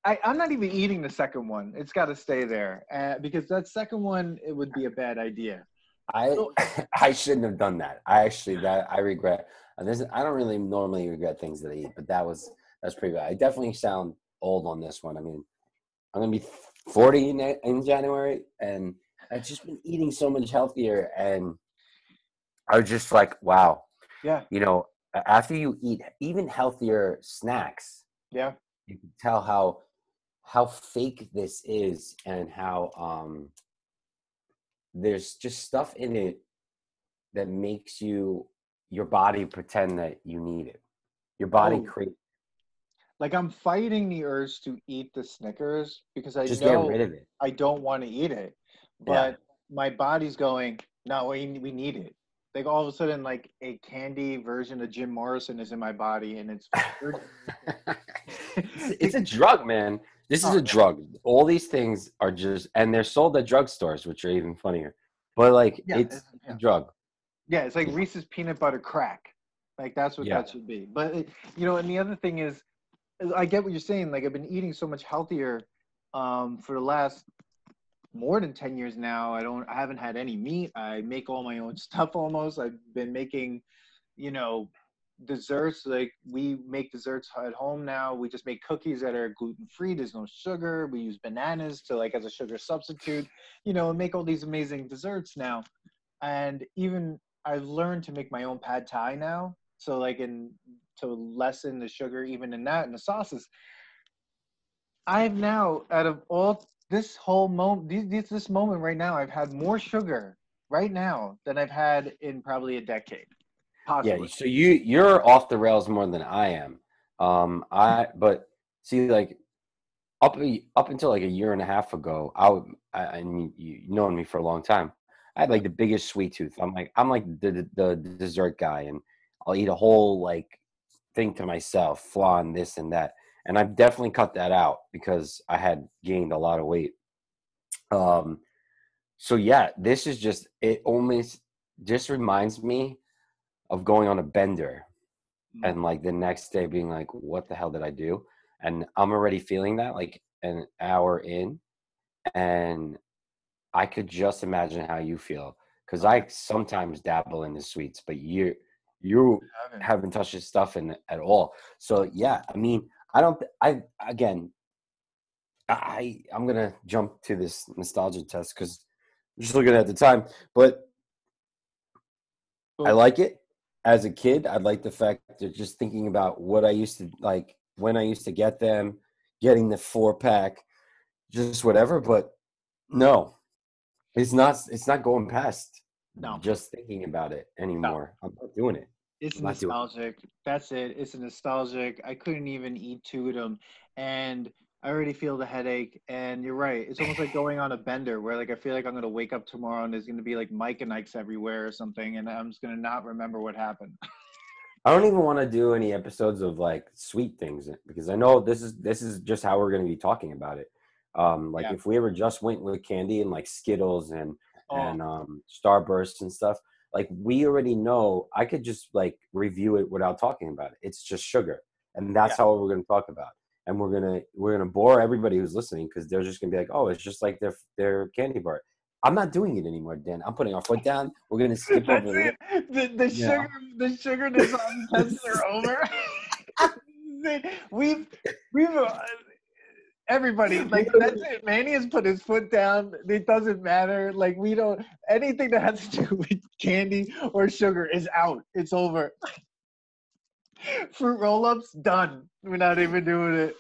I'm not even eating the second one. It's got to stay there because that second one it would be a bad idea. So, I shouldn't have done that. I regret. I don't really normally regret things that I eat, but that's pretty bad. I definitely sound old on this one. I mean, I'm gonna be 40 in January, and I've just been eating so much healthier, and I was just like, wow. yeah, After you eat even healthier snacks, yeah. you can tell how fake this is, and how there's just stuff in it that makes your body pretend that you need it. Your body Oh, create like I'm fighting the urge to eat the Snickers because I just get know rid of it. I don't want to eat it, Yeah. but my body's going, no, we need it. Like all of a sudden, like a candy version of Jim Morrison is in my body, and it's It's a drug, man. This is Oh a drug. All these things are just, and they're sold at drugstores, which are even funnier. But like, yeah, it's a drug. yeah. It's like Reese's peanut butter crack. Like that's what Yeah. that should be. But and the other thing is I get what you're saying. Like I've been eating so much healthier for the last more than 10 years now. I haven't had any meat. I make all my own stuff almost. I've been making, you know, desserts. Like we make desserts at home now. We just make cookies that are gluten free. There's no sugar. We use bananas to like as a sugar substitute, and make all these amazing desserts now. And even I've learned to make my own pad thai now. So like to lessen the sugar even in that and the sauces. I've now, out of all this whole moment, this moment right now, I've had more sugar right now than I've had in probably a decade, Yeah. possibly. So you're off the rails more than I am. But see, like up until like a year and a half ago, I mean, you known me for a long time. I had like the biggest sweet tooth. I'm like the dessert guy, and I'll eat a whole like thing to myself, flan, this and that. And I've definitely cut that out because I had gained a lot of weight. Um, so yeah, this is just it almost just reminds me of going on a bender Mm. and like the next day being like, what the hell did I do? And I'm already feeling that like an hour in, and I could just imagine how you feel because Oh, I sometimes dabble in the sweets, but you I haven't. haven't touched this stuff in at all. So yeah, I mean, I don't. I again, I'm gonna jump to this nostalgia test because I'm just looking at the time, but I Well, like it. As a kid, I like the fact that just thinking about what I used to like when I used to get them, getting the 4-pack, just whatever. But no, it's not going past no, just thinking about it no. anymore. I'm not doing it. It's I'm not doing it. nostalgic. That's it. It's a nostalgic. I couldn't even eat two of them, and I already feel the headache. And you're right. It's almost like going on a bender where like I feel like I'm gonna wake up tomorrow and there's gonna be like Mike and Ike's everywhere or something, and I'm just gonna not remember what happened. I don't even want to do any episodes of like sweet things because I know this is just how we're going to be talking about it. Like Yeah. if we ever just went with candy and like Skittles Oh, and Starburst and stuff, like we already know. I could just like review it without talking about it. It's just sugar, and yeah. that's how we're going to talk about. And we're gonna bore everybody who's listening because they're just gonna be like, oh, it's just like their candy bar. I'm not doing it anymore, Dan. I'm putting our foot down. We're gonna skip over That's the, it. The you know. sugar and the sauce tests are over. we've we've everybody like that's it. Manny has put his foot down. It doesn't matter. Like we don't anything that has to do with candy or sugar is out. It's over. Fruit roll-ups done. We're not even doing it.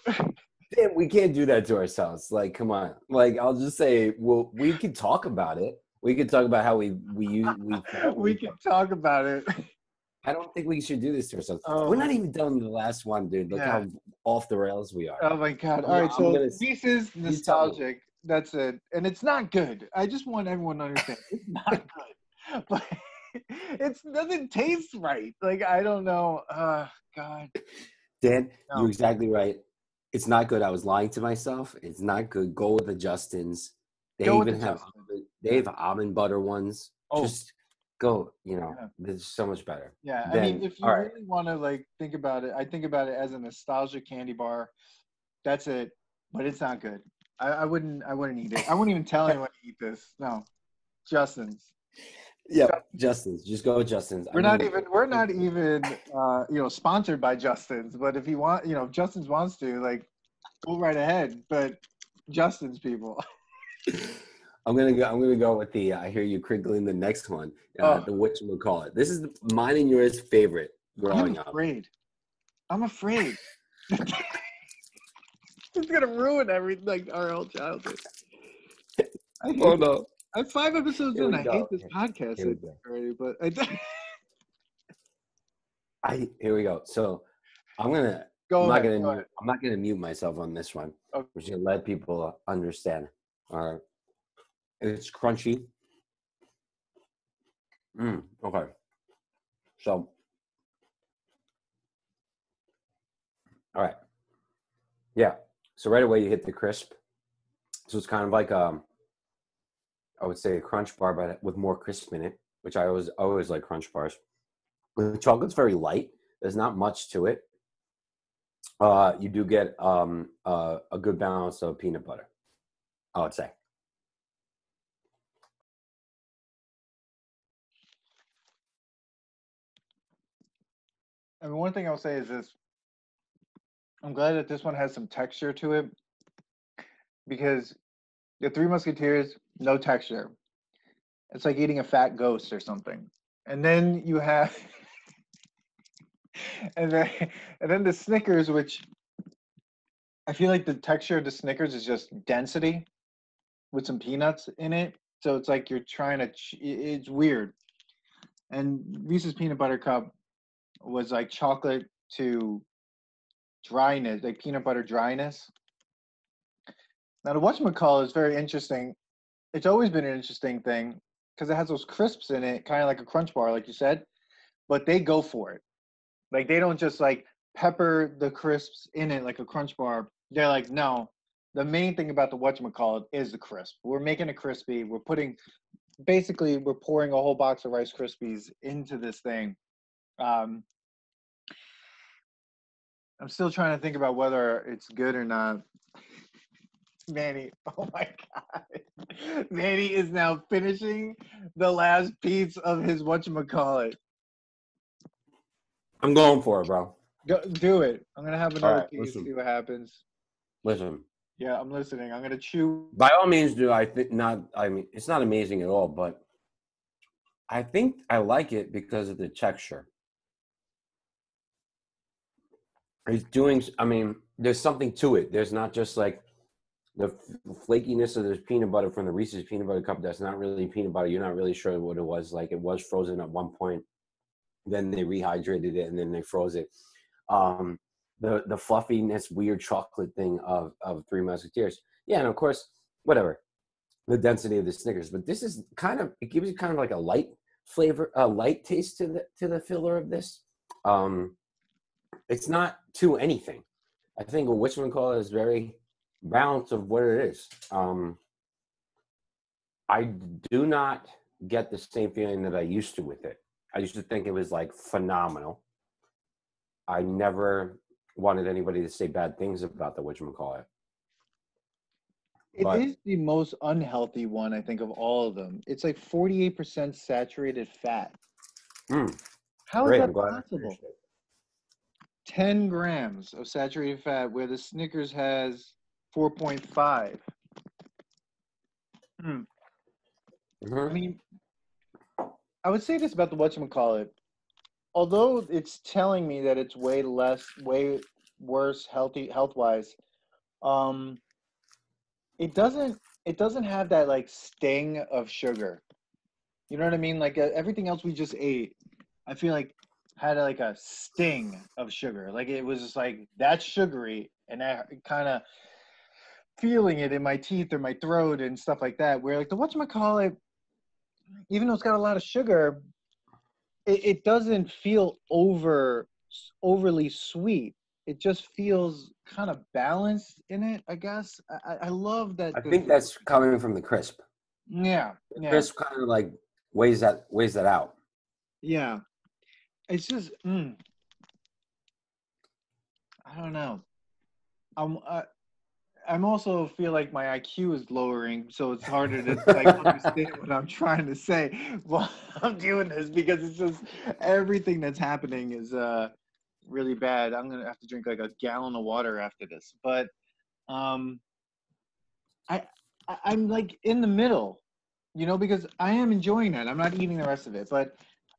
Damn, we can't do that to ourselves. Like, come on. Like, I'll just say, well, we could talk about it. We could talk about how we felt. We can talk about it. I don't think we should do this to ourselves. We're not Oh even done with the last one, dude. Look yeah. how off the rails we are. Oh my god. All I'm, right, I'm so gonna. Reese's You tell me. nostalgic. That's it. And it's not good. I just want everyone to understand. It's not good. But it doesn't taste right. Like I don't know. God. Dan, you're No. exactly right. It's not good. I was lying to myself. It's not good. Go with the Justins. They Go with the even have Justin. they Yeah. have almond butter ones. Oh, Just go. You know, yeah. this is so much better. Yeah. I mean, Then, if all you right. really want to like think about it, I think about it as a nostalgic candy bar. That's it. But it's not good. I wouldn't eat it. I wouldn't even tell anyone to eat this. No. Justin's. Yep, Justin's. Just go with Justin's. I mean, We're not even sponsored by Justin's, but if you want, if Justin's wants to, like, go right ahead. But Justin's people. I'm gonna go with the. I hear you crinkling the next one. Oh, The Whatchamacallit. This is mine and yours favorite I'm growing up. afraid. I'm afraid. It's gonna ruin everything, like our whole childhood. I Oh hate this. no! I'm 5 episodes Here in. we I hate go. this podcast. Here I we think go. already, but Here we go. So I'm gonna. I'm go not ahead. gonna Go mute. ahead. I'm not gonna mute myself on this one. Okay. We're just gonna let people understand. All right. It's crunchy. Okay. So all right. Yeah. So right away you hit the crisp. So it's kind of like I would say a crunch bar, but with more crisp in it, which I always like crunch bars. The chocolate's very light. There's not much to it. You do get a good balance of peanut butter, I would say. I mean, one thing I'll say is this: I'm glad that this one has some texture to it because the Three Musketeers, no texture. It's like eating a fat ghost or something. And then you have, and then and then the Snickers, which I feel like the texture of the Snickers is just density with some peanuts in it. So it's like you're trying to. It's weird. And Reese's peanut butter cup was like chocolate to dryness, like peanut butter dryness. Now the whatchamacallit is very interesting. It's always been an interesting thing because it has those crisps in it, kind of like a crunch bar, like you said. But they go for it. Like they don't just like pepper the crisps in it like a crunch bar. They're like, no. The main thing about the whatchamacallit is the crisp. We're making it crispy. We're putting basically we're pouring a whole box of Rice Krispies into this thing. Um, I'm still trying to think about whether it's good or not. Manny, oh my god. Manny is now finishing the last piece of his whatchamacallit. I'm going for it, bro. Go, do it. I'm gonna have All another right, piece, listen. see what happens. Listen. Yeah, I'm listening. I'm gonna chew. By all means, do I think not? I mean, it's not amazing at all, but I think I like it because of the texture. It's doing. I mean, there's something to it. There's not just like the flakiness of this peanut butter from the Reese's peanut butter cup. That's not really peanut butter. You're not really sure what it was. Like it was frozen at one point, then they rehydrated it, and then they froze it. Um, the fluffiness, weird chocolate thing of Three Musketeers. Yeah, and of course, whatever the density of the Snickers. But this is kind of it gives you kind of like a light flavor, a light taste to the filler of this. It's not too anything. I think a whatchamacallit is very balanced of what it is. I do not get the same feeling that I used to with it. I used to think it was like phenomenal. I never wanted anybody to say bad things about the whatchamacallit. It But is the most unhealthy one, I think, of all of them. It's like 48% saturated fat. How is great, I'm that glad I possible? finished it. 10 grams of saturated fat, where the Snickers has 4.5. I mean, I would say this about the whatchamacallit. Although it's telling me that it's way worse health wise, um, it doesn't have that like sting of sugar. You know what I mean? Like everything else we just ate, I feel like had like a sting of sugar. Like it was just like that's sugary, and I kind of feeling it in my teeth or my throat and stuff like that. Where like the whatchamacallit, even though it's got a lot of sugar, it doesn't feel overly sweet. It just feels kind of balanced in it, I guess. I love that I the think that's coming from the crisp. yeah, The yeah, crisp kind of like weighs that out. yeah. It's just I don't know. I'm I'm also feel like my IQ is lowering, so it's harder to like understand what I'm trying to say while I'm doing this because it's just everything that's happening is really bad. I'm gonna have to drink like a gallon of water after this. But um, I I'm like in the middle, you know, because I am enjoying that. I'm not eating the rest of it, but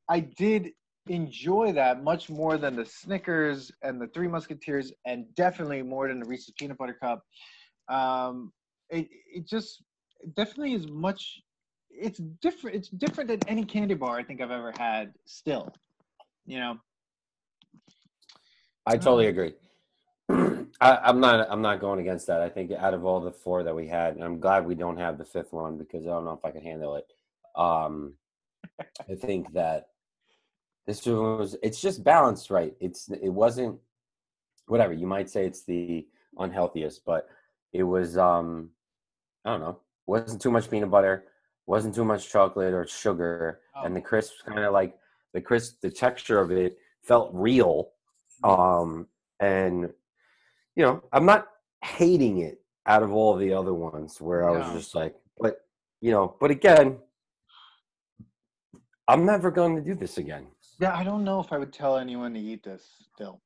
I did enjoy that much more than the Snickers and the Three Musketeers, and definitely more than the Reese's Peanut Butter Cup. Um, it just definitely is much. It's different. It's different than any candy bar I think I've ever had. Still, you know. I totally agree. I'm not going against that. I think out of all the four that we had, and I'm glad we don't have the fifth one because I don't know if I can handle it. I think that this one was it's just balanced right. It wasn't whatever you might say it's the unhealthiest, but it was I don't know, wasn't too much peanut butter, wasn't too much chocolate or sugar, and Oh, the crisp kind of like the texture of it felt real. Um, and I'm not hating it out of all the other ones where I was no. just like, but again, I'm never going to do this again. Yeah, I don't know if I would tell anyone to eat this still.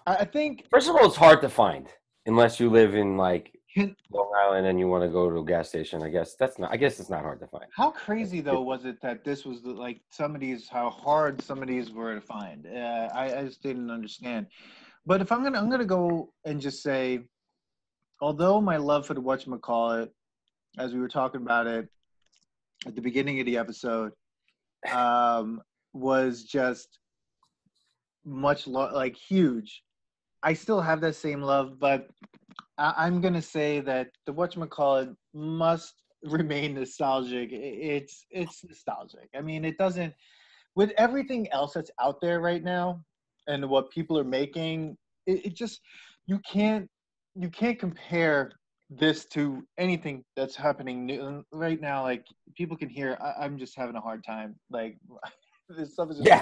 I think First of all, it's hard to find unless you live in like can, Long Island and you want to go to a gas station. I guess it's not hard to find. how That's crazy a good though thing. was it that this was like some of these, how hard some of these were to find. I just didn't understand. But if I'm gonna go and just say, although my love for the whatchamacallit, as we were talking about it at the beginning of the episode, um, was just like huge. I still have that same love, but I'm gonna say that the whatchamacallit must remain nostalgic. It's nostalgic. I mean, it doesn't, with everything else that's out there right now and what people are making, it just, you can't you can't compare this to anything that's happening new right now. Like, people can hear I'm just having a hard time. Like, this stuff is just Yeah.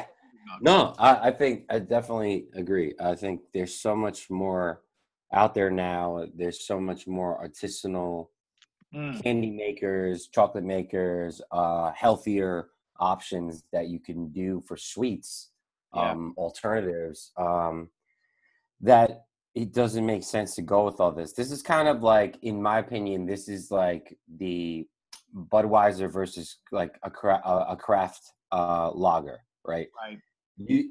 nuts. No, I think I definitely agree. I think there's so much more out there now. There's so much more artisanal Mm, candy makers, chocolate makers, healthier options that you can do for sweets, yeah. alternatives. That it doesn't make sense to go with all this. This is kind of like, in my opinion, this is like the Budweiser versus like a craft lager, right? Right.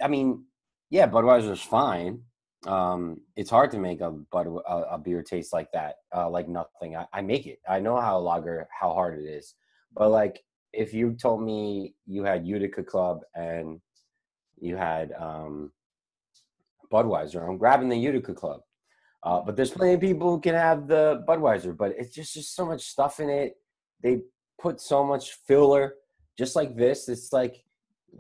I mean, yeah, Budweiser's fine. It's hard to make a beer taste like that, like nothing. I make it. I know how a lager, how hard it is. But like, if you told me you had Utica Club and you had Budweiser, I'm grabbing the Utica Club. But there's plenty of people who can have the Budweiser, but it's just so much stuff in it. They put so much filler, just like this. It's like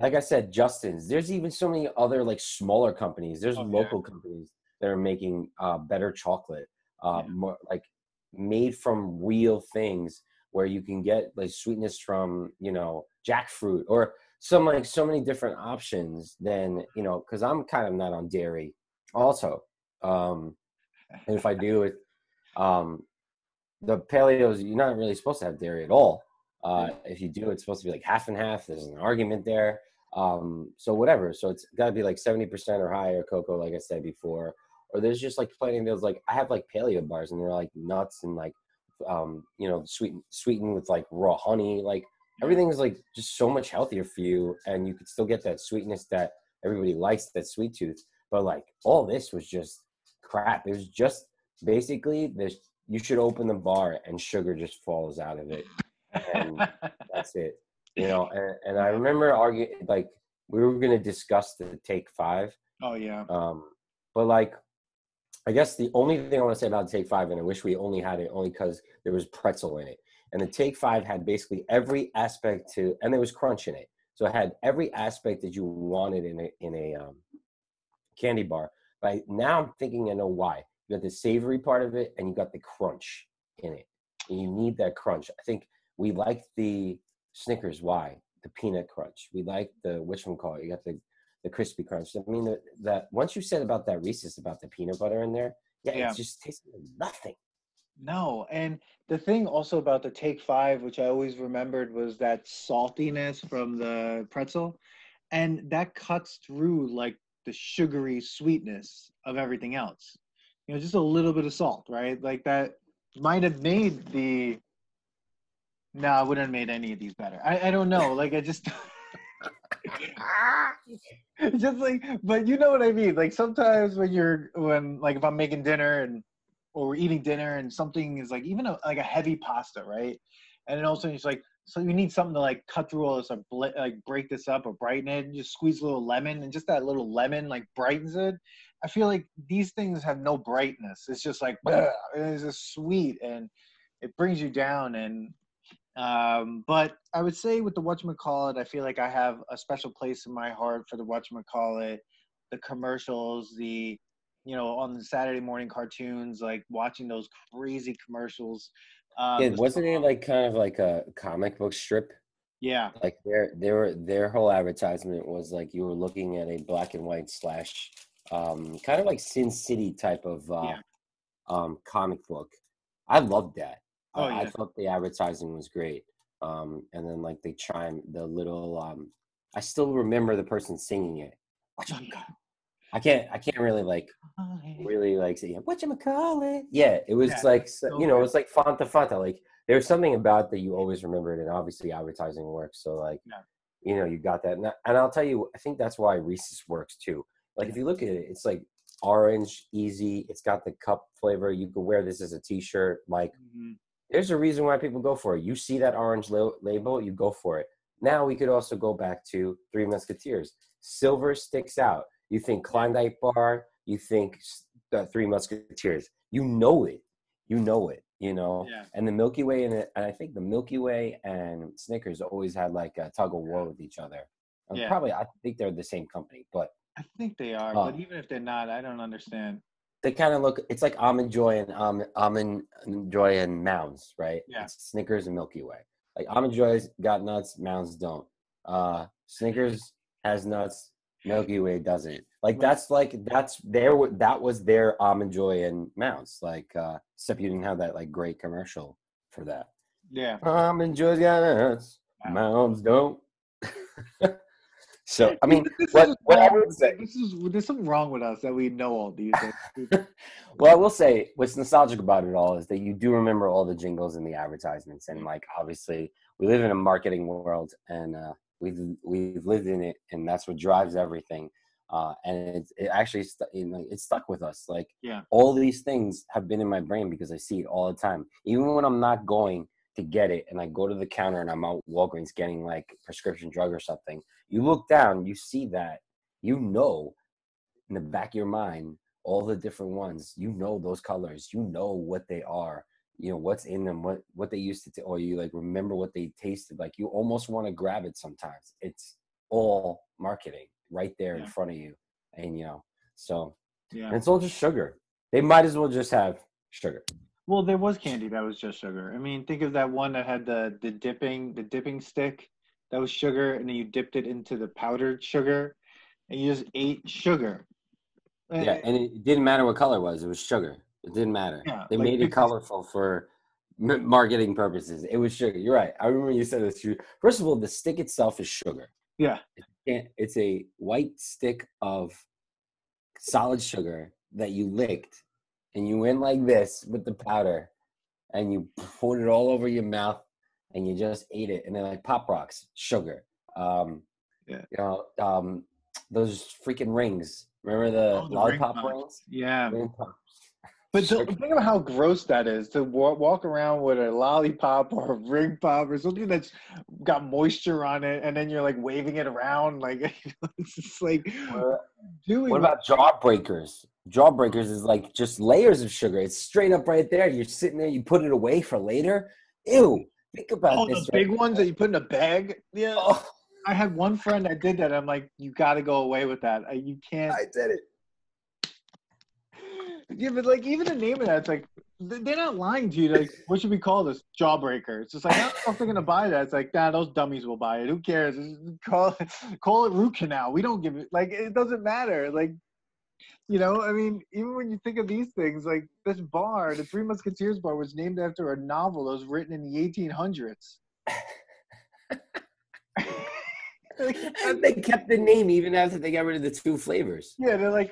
I said, Justin's. There's even so many other like smaller companies. There's Oh yeah. local companies that are making better chocolate, Yeah. more like made from real things, where you can get like sweetness from jackfruit or some like so many different options. Than because I'm kind of not on dairy, also. Um, and if I do it, um, the paleos, you're not really supposed to have dairy at all. Really? If you do, it's supposed to be like half and half. There's an argument there. So whatever. So it's got to be like 70% or higher cocoa, like I said before. Or there's just like plenty of those. Like I have like paleo bars, and they're like nuts and like, sweetened with like raw honey. Like Yeah. everything is like just so much healthier for you, and you could still get that sweetness that everybody likes, that sweet tooth. But like all this was just crap. It was just basically this. You should open the bar and sugar just falls out of it, and that's it. And I Yeah. remember arguing, like, we were going to discuss the Take Five, Oh yeah. um, but like, I guess the only thing I want to say about Take Five, and I wish we only had it only because there was pretzel in it, and the Take Five had basically every aspect and there was crunch in it, so it had every aspect that you wanted in a candy bar. But now I'm thinking I know why. You got the savory part of it, and you got the crunch in it. And you need that crunch. I think we like the Snickers. Why? The peanut crunch. We like the whatchamacallit. You got the crispy crunch. I mean, that once you said about that Reese's, about the peanut butter in there, yeah, it Yeah. just tastes like nothing. No, and the thing also about the Take Five, which I always remembered, was that saltiness from the pretzel, and that cuts through like the sugary sweetness of everything else. Just a little bit of salt, right? Like that might have made the. No, I wouldn't have made any of these better. I don't know. Like, I just just like, but you know what I mean. Like, sometimes when like, if I'm making dinner or we're eating dinner and something is like, even like a heavy pasta, right? And then also it's like, so you need something to like cut through all this, like break this up or brighten it. And just squeeze a little lemon, and just that little lemon like brightens it. I feel like these things have no brightness. It's just like, bleh, it's just sweet, and it brings you down. But I would say with the whatchamacallit, I feel like I have a special place in my heart for the whatchamacallit, the commercials, the on the Saturday morning cartoons, like watching those crazy commercials. Yeah, The wasn't it song, like kind of like a comic book strip? yeah, Like their whole advertisement was like you were looking at a black and white slash kind of like Sin City type of yeah, comic book. I loved that. oh I yeah. thought the advertising was great. And then like they chime the little I still remember the person singing it. I can't really like say Whatchamacallit. Yeah, it was Yeah, like it's so it good. was like Fanta Fanta. Like there's something about that you always remembered, and obviously advertising works. So like Yeah, you got that. And I'll tell you, I think that's why Reese's works too. Like yeah. if you look at it, it's like orange, easy. It's got the cup flavor. You could wear this as a T-shirt. Like Mhm. there's a reason why people go for it. You see that orange label, you go for it. Now we could also go back to Three Musketeers. Silver sticks out. You think Yeah, Klondike Bar, you think the Three Musketeers. You know it. You know it, yeah, And the Milky Way and I think the Milky Way and Snickers always had like a tug of war with each other. yeah. Probably, I think they're the same company, but I think they are, uh, but even if they're not, I don't understand. they kind of look. It's like Almond Joy and Almond Joy and Mounds, right? Yeah, It's Snickers and Milky Way. Like Almond Joy's got nuts, Mounds don't. Snickers has nuts, Milky Way doesn't. right. That was their Almond Joy and Mounds. Like except you didn't have that like great commercial for that. Yeah. Almond Joy's got nuts, Wow. Mounds don't. So I See, mean, but this is what what's what I wrong. would say. There's something wrong with us that we know all these things. Well, I will say what's nostalgic about it all is that you do remember all the jingles and the advertisements, and Yeah. like obviously we live in a marketing world, and we've lived in it, and that's what drives everything. And it actually it stuck with us. Like Yeah. all these things have been in my brain because I see it all the time, even when I'm not going to get it, and I go to the counter and I'm out Walgreens getting like prescription drug or something. You look down, you see that, in the back of your mind all the different ones, those colors, what they are, what's in them, what they used to or you like remember what they tasted like. You almost want to grab it sometimes. It's all marketing right there in Yeah. front of you. And so Yeah. and it's all just sugar. They might as well just have sugar. Well, there was candy that was just sugar. I mean, think of that one that had the dipping stick that was sugar, and then you dipped it into the powdered sugar, and you just ate sugar. Yeah, Uh, and it didn't matter what color it was sugar. It didn't matter. yeah, They like made it 50. colorful for marketing purposes. It was sugar. You're right. I remember you said this. First of all, the stick itself is sugar. Yeah, It's a white stick of solid sugar that you licked, and you went like this with the powder, and you poured it all over your mouth, and you just ate it. And then like Pop Rocks, sugar. Um, yeah. those freaking rings. Remember the Oh, the ring lollipop pops. rings? Yeah. Ring pops. But Sugar. think about how gross that is to walk around with a lollipop or a ring pop or something that's got moisture on it, and then you're like waving it around, like it's just like What doing that. about jawbreakers? Jawbreakers is like just layers of sugar. It's straight up right there. You're sitting there. You put it away for later. Ew. Think about Oh, the this right big ones that you put in a bag. Yeah, Oh, I had one friend that did that. I'm like, you got to go away with that. You can't. I did it. Yeah, but like even the name of that, it's like they're not lying to you. Like, what should we call this? Jawbreaker. It's just like I don't know if they're gonna buy that. It's like, nah, those dummies will buy it. Who cares? Just call it root canal. We don't give it. Like, it doesn't matter. Like, I mean, even when you think of these things, like this bar, the Three Musketeers bar, was named after a novel that was written in the 1800s. And they kept the name even after they got rid of the two flavors. Yeah, they're like,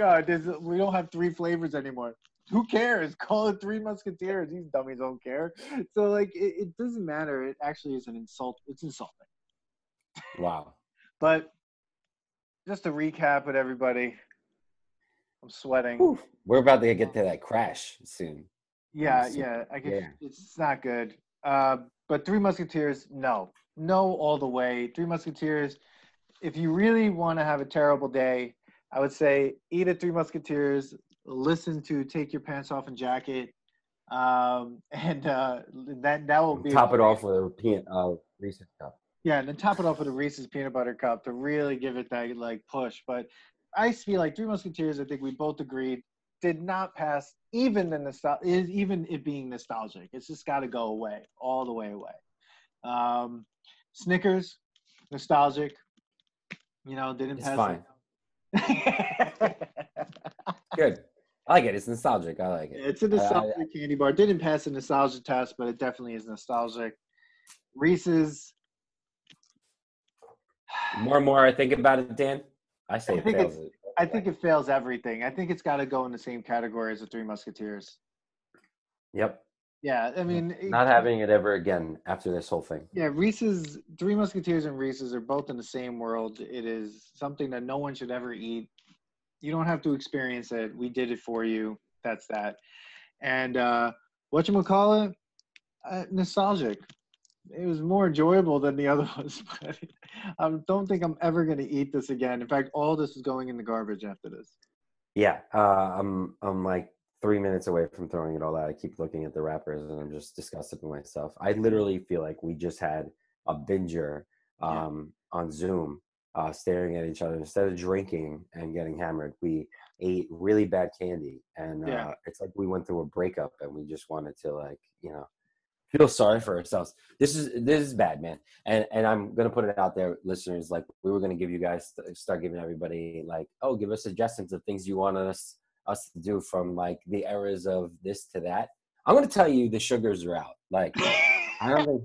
we don't have three flavors anymore. Who cares? Call it Three Musketeers. These dummies don't care. So, like, it doesn't matter. It actually is an insult. It's insulting. Wow. But just to recap with everybody, I'm sweating. Whew. We're about to get to that crash soon. Yeah, Soon. yeah. I guess Yeah. it's not good. But Three Musketeers, no. No all the way. Three Musketeers, if you really want to have a terrible day, I would say eat at Three Musketeers, listen to Take Your Pants Off and Jacket, and that will be Top a it great. off with a Reese's cup. Yeah, and then top it off with a Reese's peanut butter cup to really give it that like push. But I feel like Three Musketeers, I think we both agreed did not pass even even it being nostalgic. It's just got to go away, all the way away. Snickers, nostalgic. Didn't It's pass. fine. Good. I like it. It's nostalgic. I like it. It's a nostalgic candy bar. Didn't pass the nostalgia test, but it definitely is nostalgic. Reese's. More and more I think about it, Dan, I say it fails. I think it fails everything. I think it's got to go in the same category as the Three Musketeers. Yep. Yeah, I mean, not having it ever again after this whole thing. Yeah, Reese's, Three Musketeers and Reese's are both in the same world. It is something that no one should ever eat. You don't have to experience it. We did it for you. That's that. And whatchamacallit, nostalgic. It was more enjoyable than the other ones, but I don't think I'm ever going to eat this again. In fact, all this is going in the garbage after this. Yeah, I'm like 3 minutes away from throwing it all out. I keep looking at the wrappers and I'm just disgusted with myself. I literally feel like we just had a binger on Zoom, staring at each other. Instead of drinking and getting hammered, we ate really bad candy. And it's like we went through a breakup and we just wanted to feel sorry for ourselves. This is bad, man. And I'm gonna put it out there, listeners. Like, we were gonna give you guys, start giving everybody give us suggestions of things you want us to do from like the eras of this to that. I'm gonna tell you the sugars are out. Like, I don't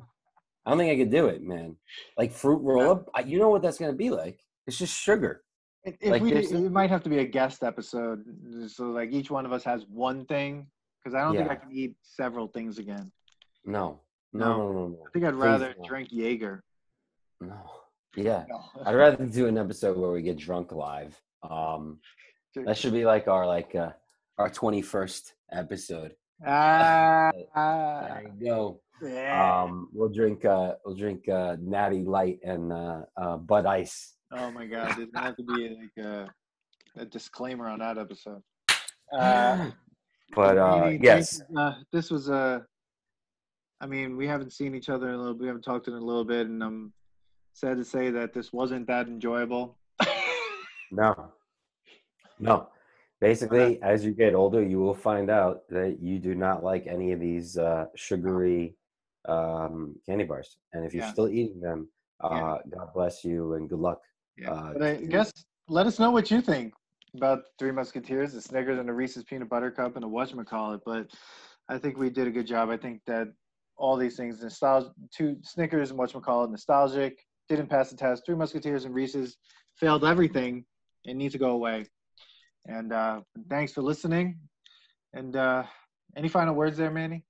think I could do it, man. Like fruit roll up, you know what that's gonna be like? It's just sugar. It might have to be a guest episode, so like each one of us has one thing, because I don't think I can eat several things again. No. I think I'd rather drink Jaeger. No. Yeah. No. I'd rather do an episode where we get drunk live. That should be like our 21st episode. There you go. Yeah. We'll drink Natty Light and Bud Ice. Oh my God! There's gonna have to be like a disclaimer on that episode. Yes. This was I mean, we haven't seen each other in a little. We haven't talked in a little bit, and I'm sad to say that this wasn't that enjoyable. No. Basically, as you get older, you will find out that you do not like any of these sugary candy bars. And if you're still eating them, God bless you and good luck. Yeah. But I guess let us know what you think about Three Musketeers, the Snickers, and the Reese's Peanut Butter Cup, and the Whatchamacallit. But I think we did a good job. I think that all these things, two Snickers and Whatchamacallit, nostalgic, didn't pass the test. Three Musketeers and Reese's failed everything and need to go away. And thanks for listening. And any final words there, Manny?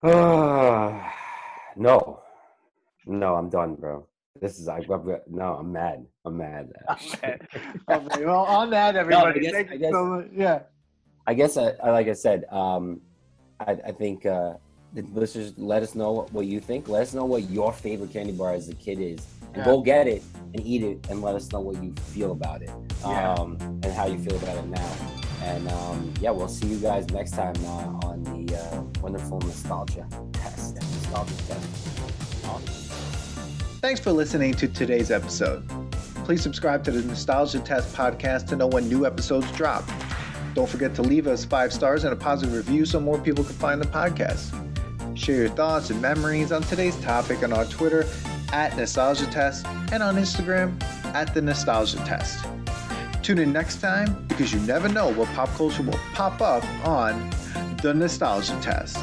No, I'm done, bro. I'm mad. Okay, well, on that, everybody, thank you so much. Yeah. I guess, like I said, I think the listeners, let us know what you think. Let us know what your favorite candy bar as a kid is. And go get it and eat it and let us know what you feel about it and how you feel about it now. And we'll see you guys next time on the wonderful nostalgia test. Thanks for listening to today's episode. Please subscribe to the Nostalgia Test podcast to know when new episodes drop. Don't forget to leave us 5 stars and a positive review so more people can find the podcast. Share your thoughts and memories on today's topic on our Twitter @NostalgiaTest and on Instagram @TheNostalgiaTest. Tune in next time because you never know what pop culture will pop up on The Nostalgia Test.